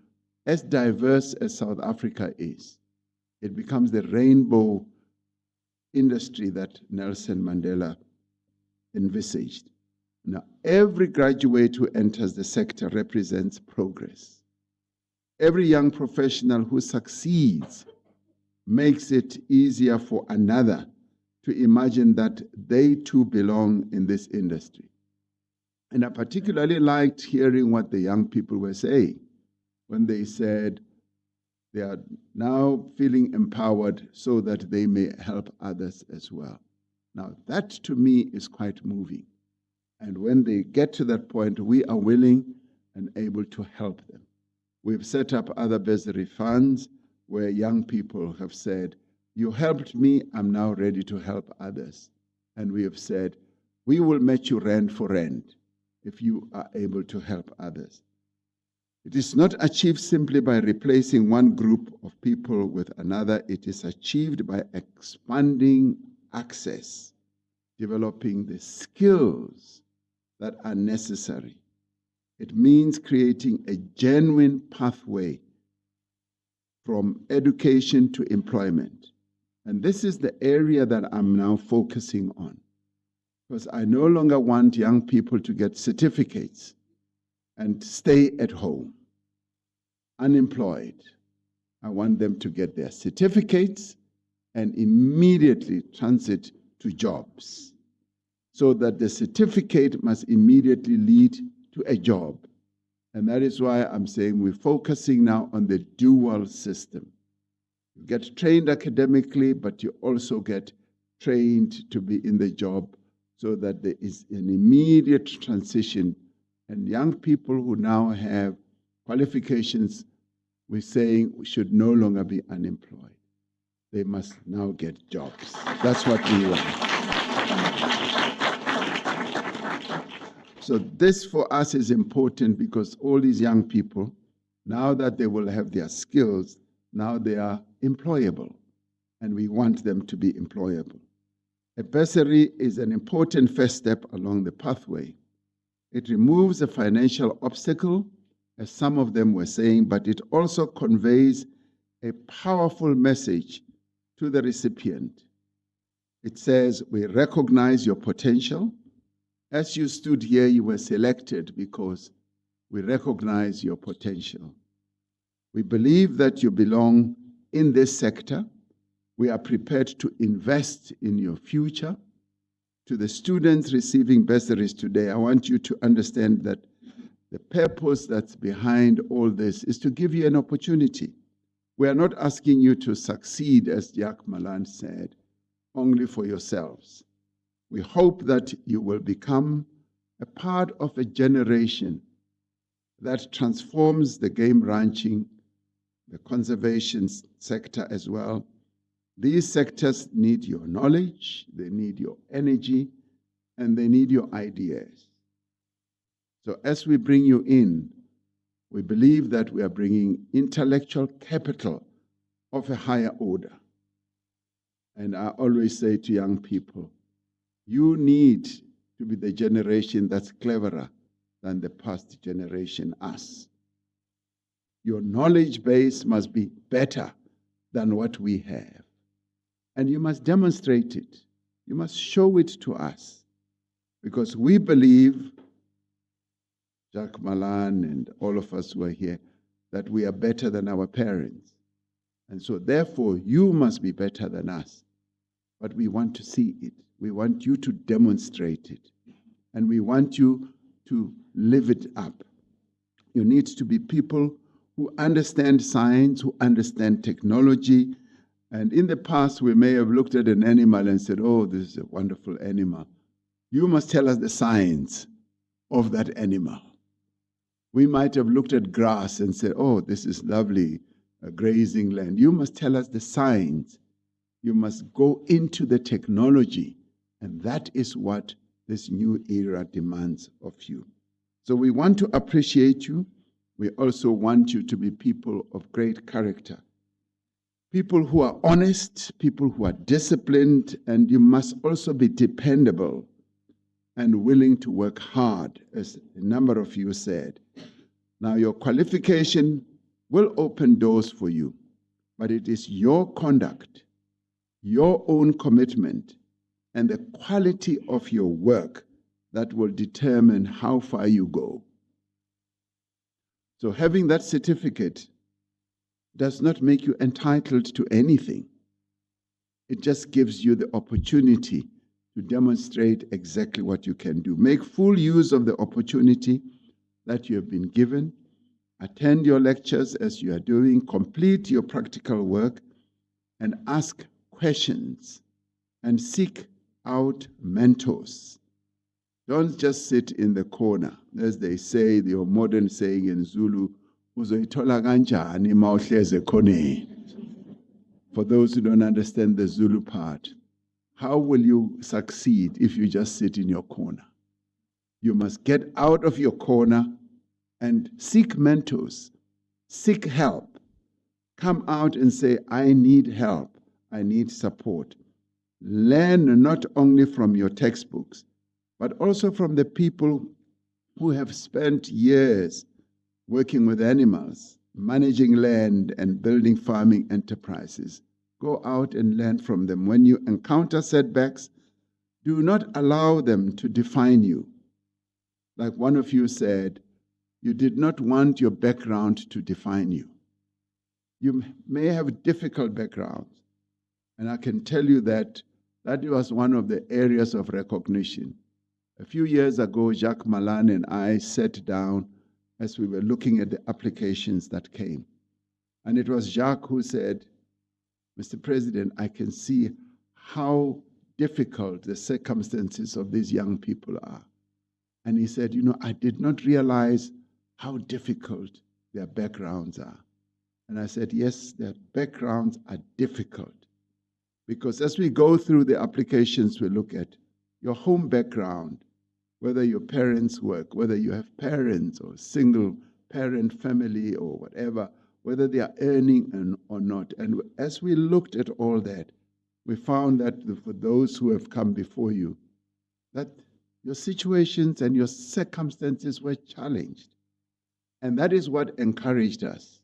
as diverse as South Africa is. It becomes the rainbow industry that Nelson Mandela envisaged. Now, every graduate who enters the sector represents progress. Every young professional who succeeds makes it easier for another to imagine that they too belong in this industry. And I particularly liked hearing what the young people were saying when they said they are now feeling empowered so that they may help others as well. Now, that to me is quite moving. And when they get to that point, we are willing and able to help them. We've set up other bursary funds where young people have said, you helped me, I'm now ready to help others. And we have said, we will match you rand for rand if you are able to help others. It is not achieved simply by replacing one group of people with another. It is achieved by expanding access, developing the skills that are necessary. It means creating a genuine pathway from education to employment. And this is the area that I'm now focusing on, because I no longer want young people to get certificates and stay at home, unemployed. I want them to get their certificates and immediately transit to jobs, so that the certificate must immediately lead to a job. And that is why I'm saying we're focusing now on the dual system. You get trained academically, but you also get trained to be in the job so that there is an immediate transition. And young people who now have qualifications, we're saying should no longer be unemployed. They must now get jobs. That's what we want. So this for us is important because all these young people, now that they will have their skills, now they are employable, and we want them to be employable. A bursary is an important first step along the pathway. It removes a financial obstacle, as some of them were saying, but it also conveys a powerful message to the recipient. It says, we recognize your potential. As you stood here, you were selected because we recognize your potential. We believe that you belong in this sector. We are prepared to invest in your future. To the students receiving bursaries today, I want you to understand that the purpose that's behind all this is to give you an opportunity. We are not asking you to succeed, as Jack Malan said, only for yourselves. We hope that you will become a part of a generation that transforms the game ranching, the conservation sector as well. These sectors need your knowledge, they need your energy, and they need your ideas. So as we bring you in, we believe that we are bringing intellectual capital of a higher order. And I always say to young people, you need to be the generation that's cleverer than the past generation, us. Your knowledge base must be better than what we have. And you must demonstrate it. You must show it to us. Because we believe, Jacques Malan and all of us who are here, that we are better than our parents. And so therefore, you must be better than us. But we want to see it. We want you to demonstrate it. And we want you to live it up. You need to be people who understand science, who understand technology. And in the past, we may have looked at an animal and said, oh, this is a wonderful animal. You must tell us the science of that animal. We might have looked at grass and said, oh, this is lovely, a grazing land. You must tell us the science. You must go into the technology. And that is what this new era demands of you. So we want to appreciate you. We also want you to be people of great character. People who are honest, people who are disciplined, and you must also be dependable and willing to work hard, as a number of you said. Now, your qualification will open doors for you, but it is your conduct, your own commitment, and the quality of your work that will determine how far you go. So having that certificate does not make you entitled to anything. It just gives you the opportunity to demonstrate exactly what you can do. Make full use of the opportunity that you have been given. Attend your lectures as you are doing. Complete your practical work and ask questions and seek out mentors. Don't just sit in the corner. As they say, the modern saying in Zulu, uzoyithola kanjani mawuhleze khoneni. For those who don't understand the Zulu part, how will you succeed if you just sit in your corner? You must get out of your corner and seek mentors, seek help. Come out and say, I need help, I need support. Learn not only from your textbooks, but also from the people who have spent years working with animals, managing land and building farming enterprises. Go out and learn from them. When you encounter setbacks, do not allow them to define you. Like one of you said, you did not want your background to define you. You may have difficult backgrounds, and I can tell you that that was one of the areas of recognition. A few years ago, Jacques Malan and I sat down as we were looking at the applications that came. And it was Jacques who said, Mr. President, I can see how difficult the circumstances of these young people are. And he said, I did not realize how difficult their backgrounds are. And I said, yes, their backgrounds are difficult. Because as we go through the applications, we look at your home background, whether your parents work, whether you have parents or single parent family or whatever, whether they are earning or not. And as we looked at all that, we found that for those who have come before you, that your situations and your circumstances were challenged. And that is what encouraged us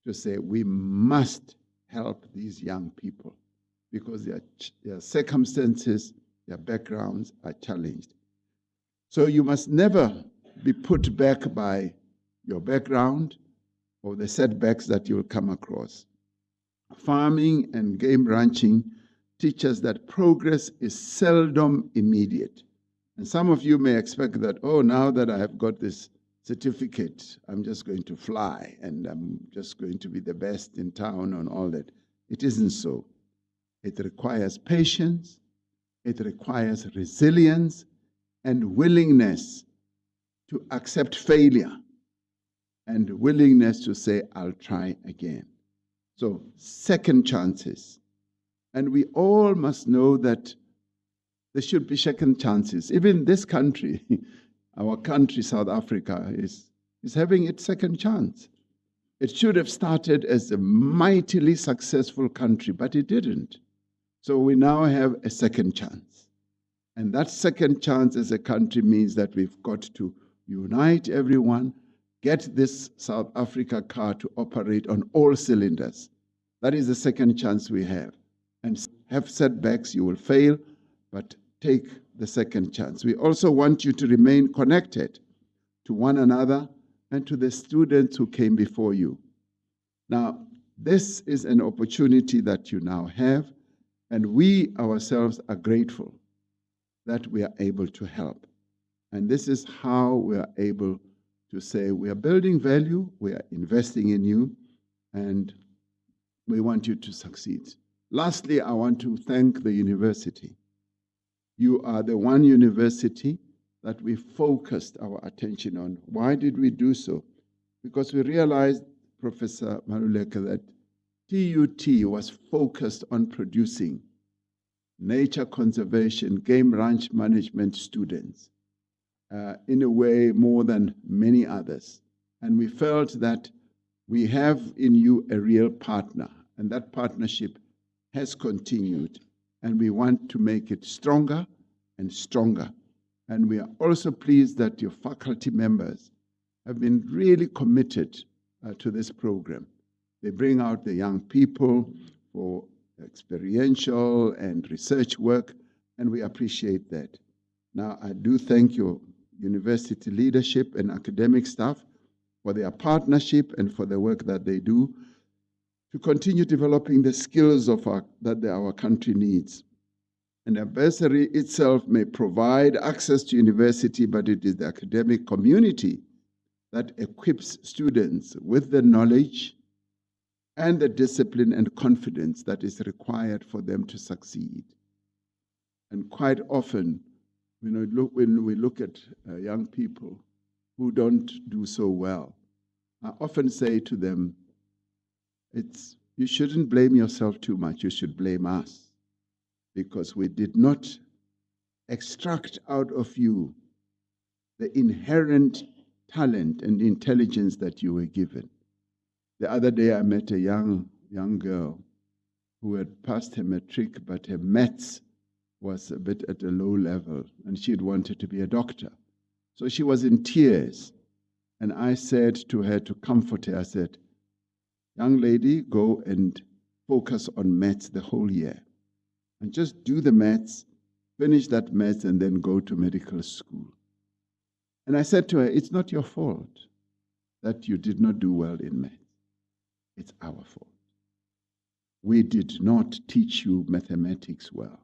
to say we must help these young people because their circumstances, their backgrounds are challenged. So you must never be put back by your background or the setbacks that you'll come across. Farming and game ranching teach us that progress is seldom immediate. And some of you may expect that, oh, now that I have got this certificate, I'm just going to fly and I'm just going to be the best in town and all that. It isn't so. It requires patience, it requires resilience and willingness to accept failure and willingness to say, I'll try again. So, second chances. And we all must know that there should be second chances. Even this country, our country, South Africa, is having its second chance. It should have started as a mightily successful country, but it didn't. So we now have a second chance. And that second chance as a country means that we've got to unite everyone, get this South Africa car to operate on all cylinders. That is the second chance we have. And have setbacks, you will fail, but take the second chance. We also want you to remain connected to one another and to the students who came before you. Now, this is an opportunity that you now have, and we ourselves are grateful that we are able to help. And this is how we are able to say we are building value, we are investing in you, and we want you to succeed. Lastly, I want to thank the university. You are the one university that we focused our attention on. Why did we do so? Because we realized, Professor Maluleka, that TUT was focused on producing nature conservation, game ranch management students in a way more than many others. And we felt that we have in you a real partner, and that partnership has continued, and we want to make it stronger and stronger. And we are also pleased that your faculty members have been really committed to this program. They bring out the young people for experiential and research work, and we appreciate that. Now, I do thank your university leadership and academic staff for their partnership and for the work that they do to continue developing the skills that our country needs. And a bursary itself may provide access to university, but it is the academic community that equips students with the knowledge and the discipline and confidence that is required for them to succeed. And quite often, when we look at young people who don't do so well, I often say to them, you shouldn't blame yourself too much, you should blame us, because we did not extract out of you the inherent talent and intelligence that you were given. The other day I met a young girl who had passed her matric, but her maths was a bit at a low level, and she had wanted to be a doctor. So she was in tears, and I said to her, to comfort her, I said, young lady, go and focus on maths the whole year. And just do the maths, finish that maths, and then go to medical school. And I said to her, it's not your fault that you did not do well in maths. It's our fault. We did not teach you mathematics well.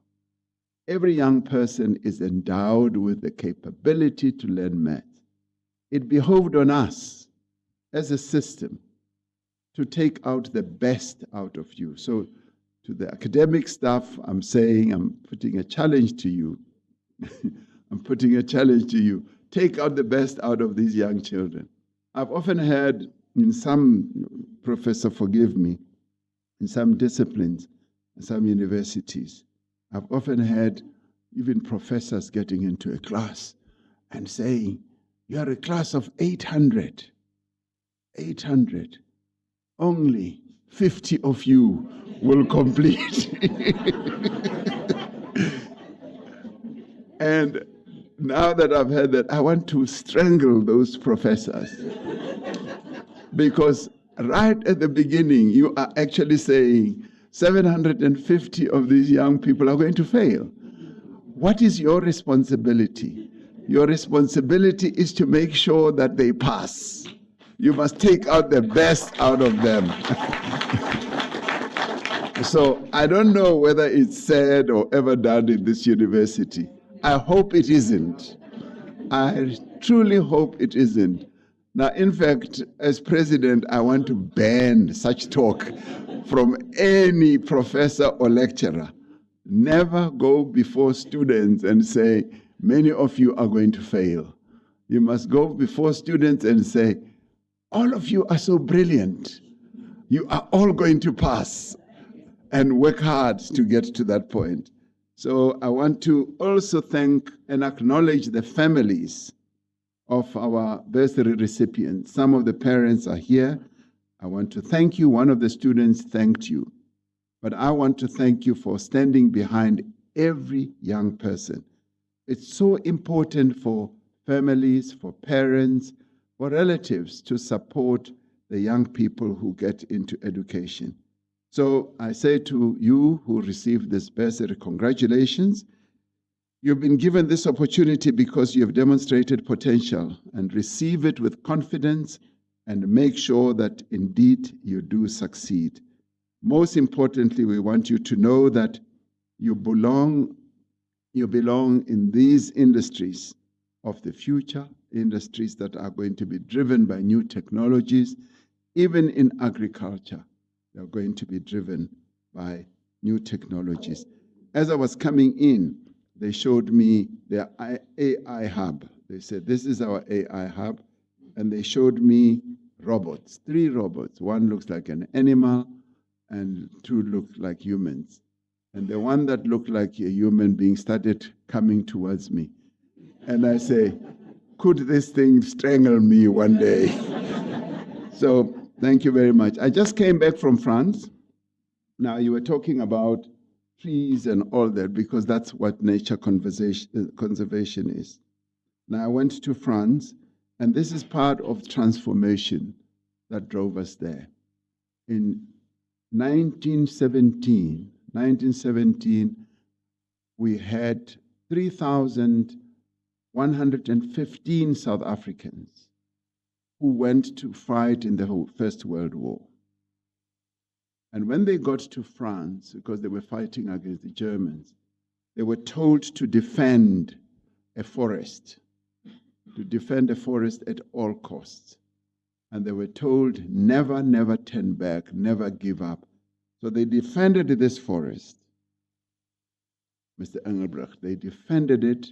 Every young person is endowed with the capability to learn maths. It behoved on us as a system to take out the best out of you. So To the academic staff, I'm saying, I'm putting a challenge to you. I'm putting a challenge to you. Take out the best out of these young children. I've often heard in some, professor, forgive me, in some disciplines, in some universities, I've often heard even professors getting into a class and saying, you are a class of 800. 800. Only 50 of you will complete. And now that I've heard that, I want to strangle those professors. Because right at the beginning, you are actually saying 750 of these young people are going to fail. What is your responsibility? Your responsibility is to make sure that they pass. You must take out the best out of them. So I don't know whether it's said or ever done in this university. I hope it isn't. I truly hope it isn't. Now, in fact, as president, I want to ban such talk from any professor or lecturer. Never go before students and say, many of you are going to fail. You must go before students and say, all of you are so brilliant. You are all going to pass, and work hard to get to that point. So I want to also thank and acknowledge the families of our bursary recipients. Some of the parents are here. I want to thank you. One of the students thanked you. But I want to thank you for standing behind every young person. It's so important for families, for parents, for relatives to support the young people who get into education. So I say to you who received this bursary, congratulations. You've been given this opportunity because you have demonstrated potential, and receive it with confidence and make sure that indeed you do succeed. Most importantly, we want you to know that you belong in these industries of the future, industries that are going to be driven by new technologies. Even in agriculture, they're going to be driven by new technologies. As I was coming in, they showed me their AI hub. They said, this is our AI hub. And they showed me robots, 3 robots. One looks like an animal and 2 look like humans. And the one that looked like a human being started coming towards me. And I say, could this thing strangle me one day? So thank you very much. I just came back from France. Now, you were talking about trees and all that, because that's what nature conservation is. Now, I went to France, and this is part of transformation that drove us there. In 1917, we had 3,115 South Africans who went to fight in the First World War. And when they got to France, because they were fighting against the Germans, they were told to defend a forest, at all costs. And they were told, never, never turn back, never give up. So they defended this forest, Mr. Engelbrecht. They defended it,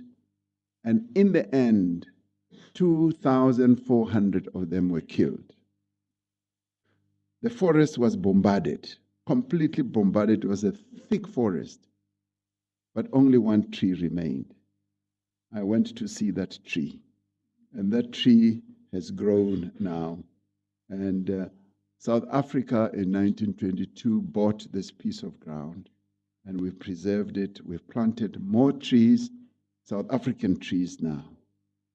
and in the end, 2,400 of them were killed. The forest was bombarded, completely bombarded. It was a thick forest, but only one tree remained. I went to see that tree, and that tree has grown now. And South Africa in 1922 bought this piece of ground, and we've preserved it. We've planted more trees, South African trees now.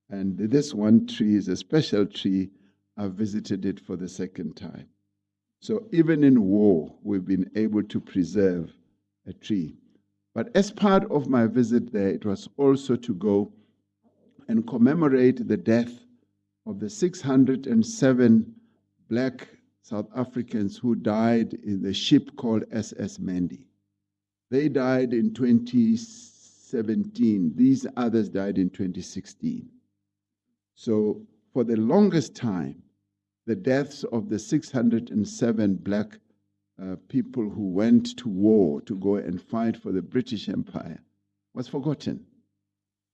And this one tree is a special tree. I've visited it for the second time. So even in war, we've been able to preserve a tree. But as part of my visit there, it was also to go and commemorate the death of the 607 black South Africans who died in the ship called SS Mandy. They died in 2017. These others died in 2016. So for the longest time, the deaths of the 607 black people who went to war to go and fight for the British Empire was forgotten.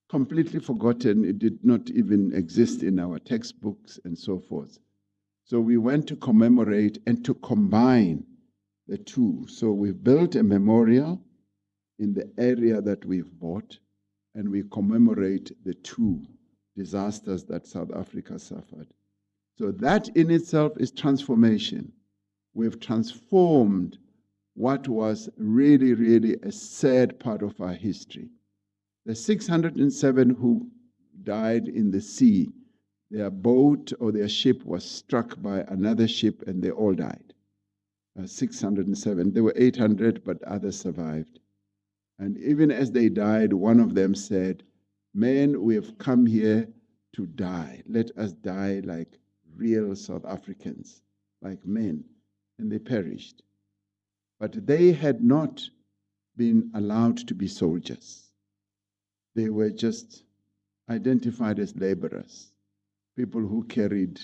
Completely forgotten. It did not even exist in our textbooks and so forth. So we went to commemorate and to combine the two. So we've built a memorial in the area that we've bought, and we commemorate the two disasters that South Africa suffered. So that in itself is transformation. We've transformed what was really, really a sad part of our history. The 607 who died in the sea, their boat or their ship was struck by another ship and they all died. 607. There were 800, but others survived. And even as they died, one of them said, "Men, we have come here to die. Let us die like real South Africans, like men." And they perished. But they had not been allowed to be soldiers. They were just identified as laborers, people who carried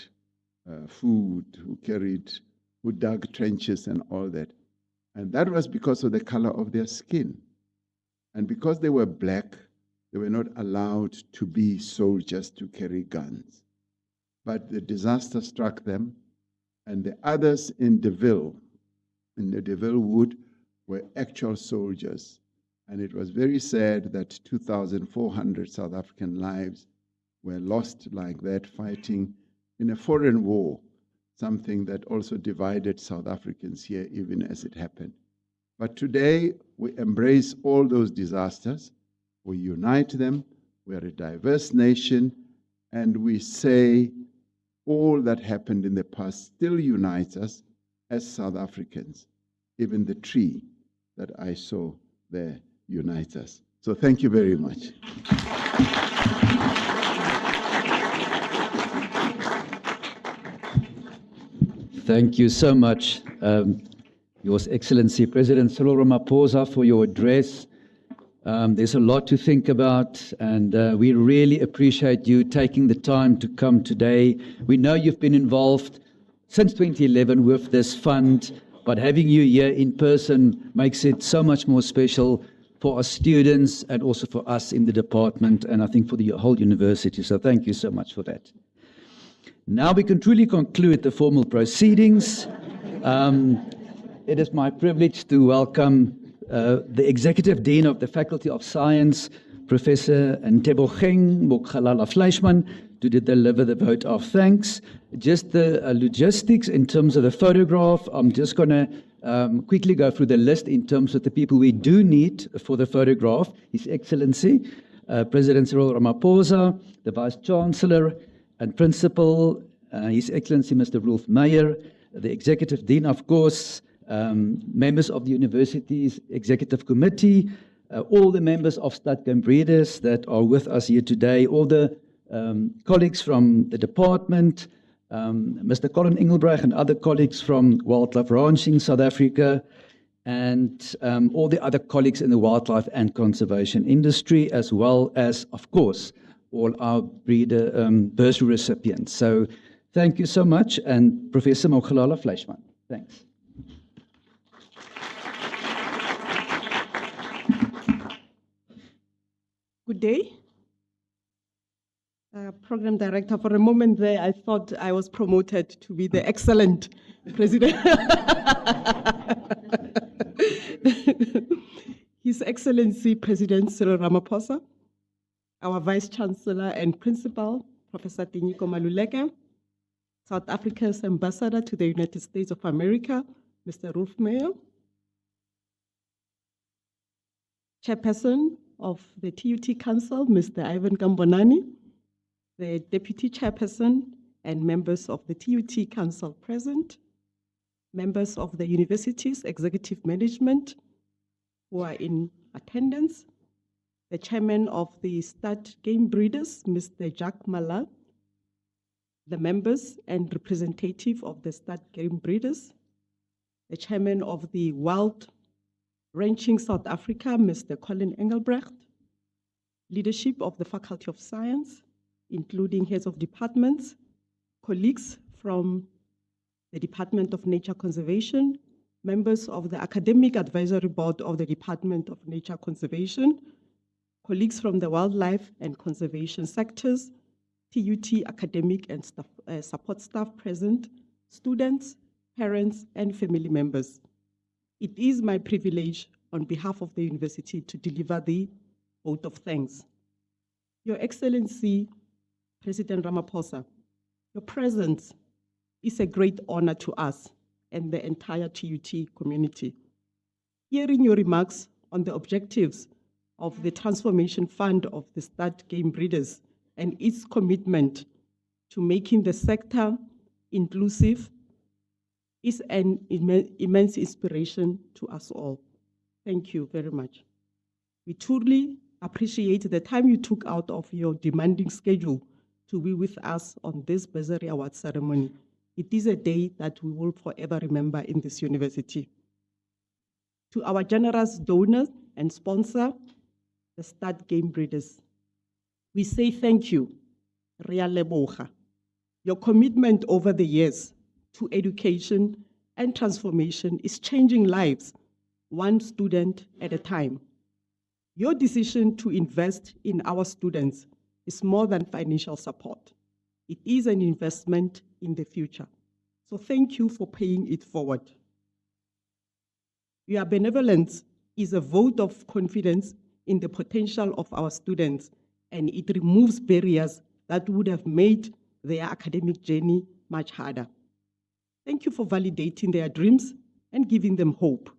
food, who dug trenches and all that. And that was because of the color of their skin. And because they were black, they were not allowed to be soldiers to carry guns. But the disaster struck them, and the others in the Deville Wood, were actual soldiers. And it was very sad that 2,400 South African lives were lost like that, fighting in a foreign war, something that also divided South Africans here, even as it happened. But today, we embrace all those disasters, we unite them, we are a diverse nation, and we say all that happened in the past still unites us as South Africans. Even the tree that I saw there unites us. So thank you very much. Thank you so much, Your Excellency President Cyril Ramaphosa, for your address. There's a lot to think about, and we really appreciate you taking the time to come today. We know you've been involved since 2011 with this fund, but having you here in person makes it so much more special for our students and also for us in the department, and I think for the whole university. So thank you so much for that. Now we can truly conclude the formal proceedings. It is my privilege to welcome the Executive Dean of the Faculty of Science, Professor Ntebogang Mokgalala-Fleischmann, to deliver the vote of thanks. Just the logistics in terms of the photograph, I'm just going to quickly go through the list in terms of the people we do need for the photograph. His Excellency, President Cyril Ramaphosa, the Vice-Chancellor and Principal, His Excellency Mr. Rolf Meyer, the Executive Dean, of course, members of the University's Executive Committee, all the members of Stadtgame Breeders that are with us here today, all the colleagues from the department, Mr. Colin Engelbrecht and other colleagues from Wildlife Ranching South Africa, and all the other colleagues in the wildlife and conservation industry, as well as, of course, all our breeder bursary recipients. So thank you so much, and Professor Mokgalala-Fleischmann. Thanks. Good day. Program Director, for a moment there, I thought I was promoted to be the excellent president. His Excellency President Cyril Ramaphosa, our Vice Chancellor and Principal, Professor Tinyiko Maluleke, South Africa's Ambassador to the United States of America, Mr. Rolf Meyer, Chairperson of the TUT Council, Mr. Ivan Gambonani, the Deputy Chairperson and members of the TUT Council present, members of the university's executive management who are in attendance, the Chairman of the Stadtgame Breeders, Mr. Jacques Mala, the members and representative of the Stadtgame Breeders, the Chairman of the Wild Ranching South Africa, Mr. Colin Engelbrecht, leadership of the Faculty of Science, including heads of departments, colleagues from the Department of Nature Conservation, members of the Academic Advisory Board of the Department of Nature Conservation, colleagues from the wildlife and conservation sectors, TUT academic and staff, support staff present, students, parents, and family members. It is my privilege on behalf of the university to deliver the vote of thanks. Your Excellency, President Ramaphosa, your presence is a great honor to us and the entire TUT community. Hearing your remarks on the objectives of the Transformation Fund of the Stud Game Breeders and its commitment to making the sector inclusive is an immense inspiration to us all. Thank you very much. We truly appreciate the time you took out of your demanding schedule to be with us on this Bursary Award ceremony. It is a day that we will forever remember in this university. To our generous donors and sponsor, the Stud Game Breeders, we say thank you, Ria Leboga. Your commitment over the years to education and transformation is changing lives, one student at a time. Your decision to invest in our students is more than financial support. It is an investment in the future. So thank you for paying it forward. Your benevolence is a vote of confidence in the potential of our students, and it removes barriers that would have made their academic journey much harder. Thank you for validating their dreams and giving them hope.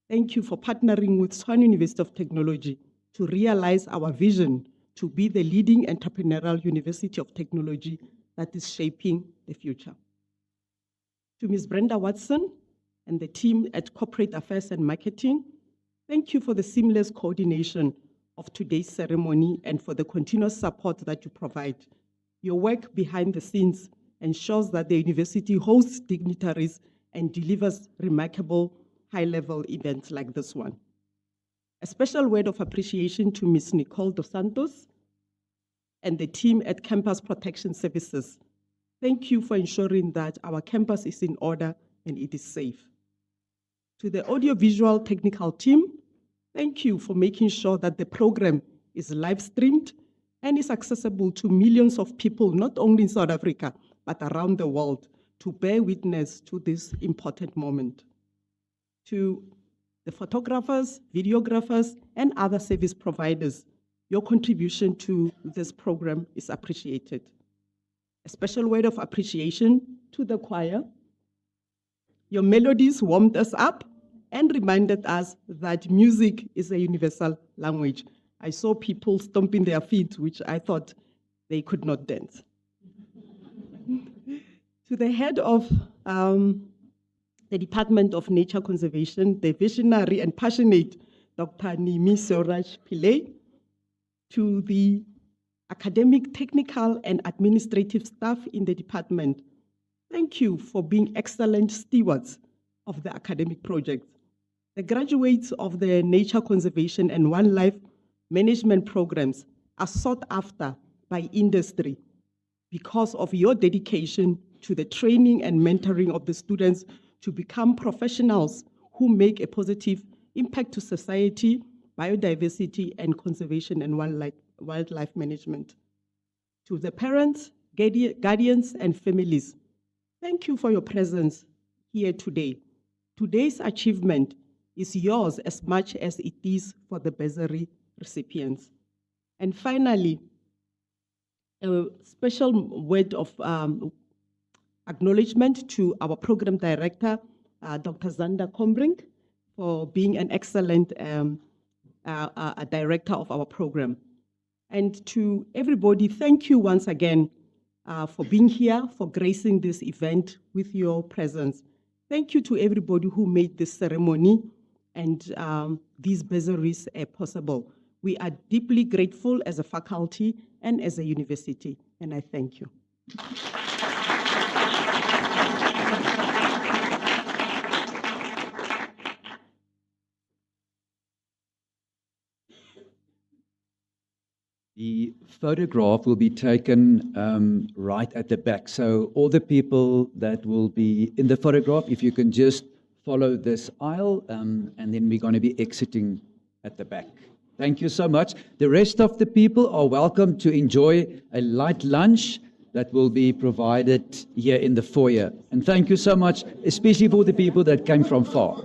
Thank you for partnering with Tshwane University of Technology to realize our vision to be the leading entrepreneurial university of technology that is shaping the future. To Ms. Brenda Watson and the team at Corporate Affairs and Marketing, thank you for the seamless coordination of today's ceremony and for the continuous support that you provide. Your work behind the scenes ensures that the university hosts dignitaries and delivers remarkable high-level events like this one. A special word of appreciation to Ms. Nicole Dos Santos and the team at Campus Protection Services. Thank you for ensuring that our campus is in order and it is safe. To the audiovisual technical team, thank you for making sure that the program is live-streamed and is accessible to millions of people, not only in South Africa, but around the world, to bear witness to this important moment. To the photographers, videographers, and other service providers, your contribution to this program is appreciated. A special word of appreciation to the choir. Your melodies warmed us up and reminded us that music is a universal language. I saw people stomping their feet, which I thought they could not dance. To the head of the Department of Nature Conservation, the visionary and passionate Dr. Nimi Seoraj Pillay, to the academic, technical, and administrative staff in the department, thank you for being excellent stewards of the academic projects. The graduates of the Nature Conservation and Wildlife Management programs are sought after by industry because of your dedication to the training and mentoring of the students to become professionals who make a positive impact to society, biodiversity, and conservation and wildlife management. To the parents, guardians, and families, thank you for your presence here today. Today's achievement is yours as much as it is for the bursary recipients. And finally, a special word of acknowledgement to our program director, Dr. Zander Kombrink, for being an excellent director of our program. And to everybody, thank you once again for being here, for gracing this event with your presence. Thank you to everybody who made this ceremony and these bursaries possible. We are deeply grateful as a faculty and as a university, and I thank you. The photograph will be taken right at the back. So all the people that will be in the photograph, if you can just follow this aisle, and then we're going to be exiting at the back. Thank you so much. The rest of the people are welcome to enjoy a light lunch that will be provided here in the foyer. And thank you so much, especially for the people that came from far.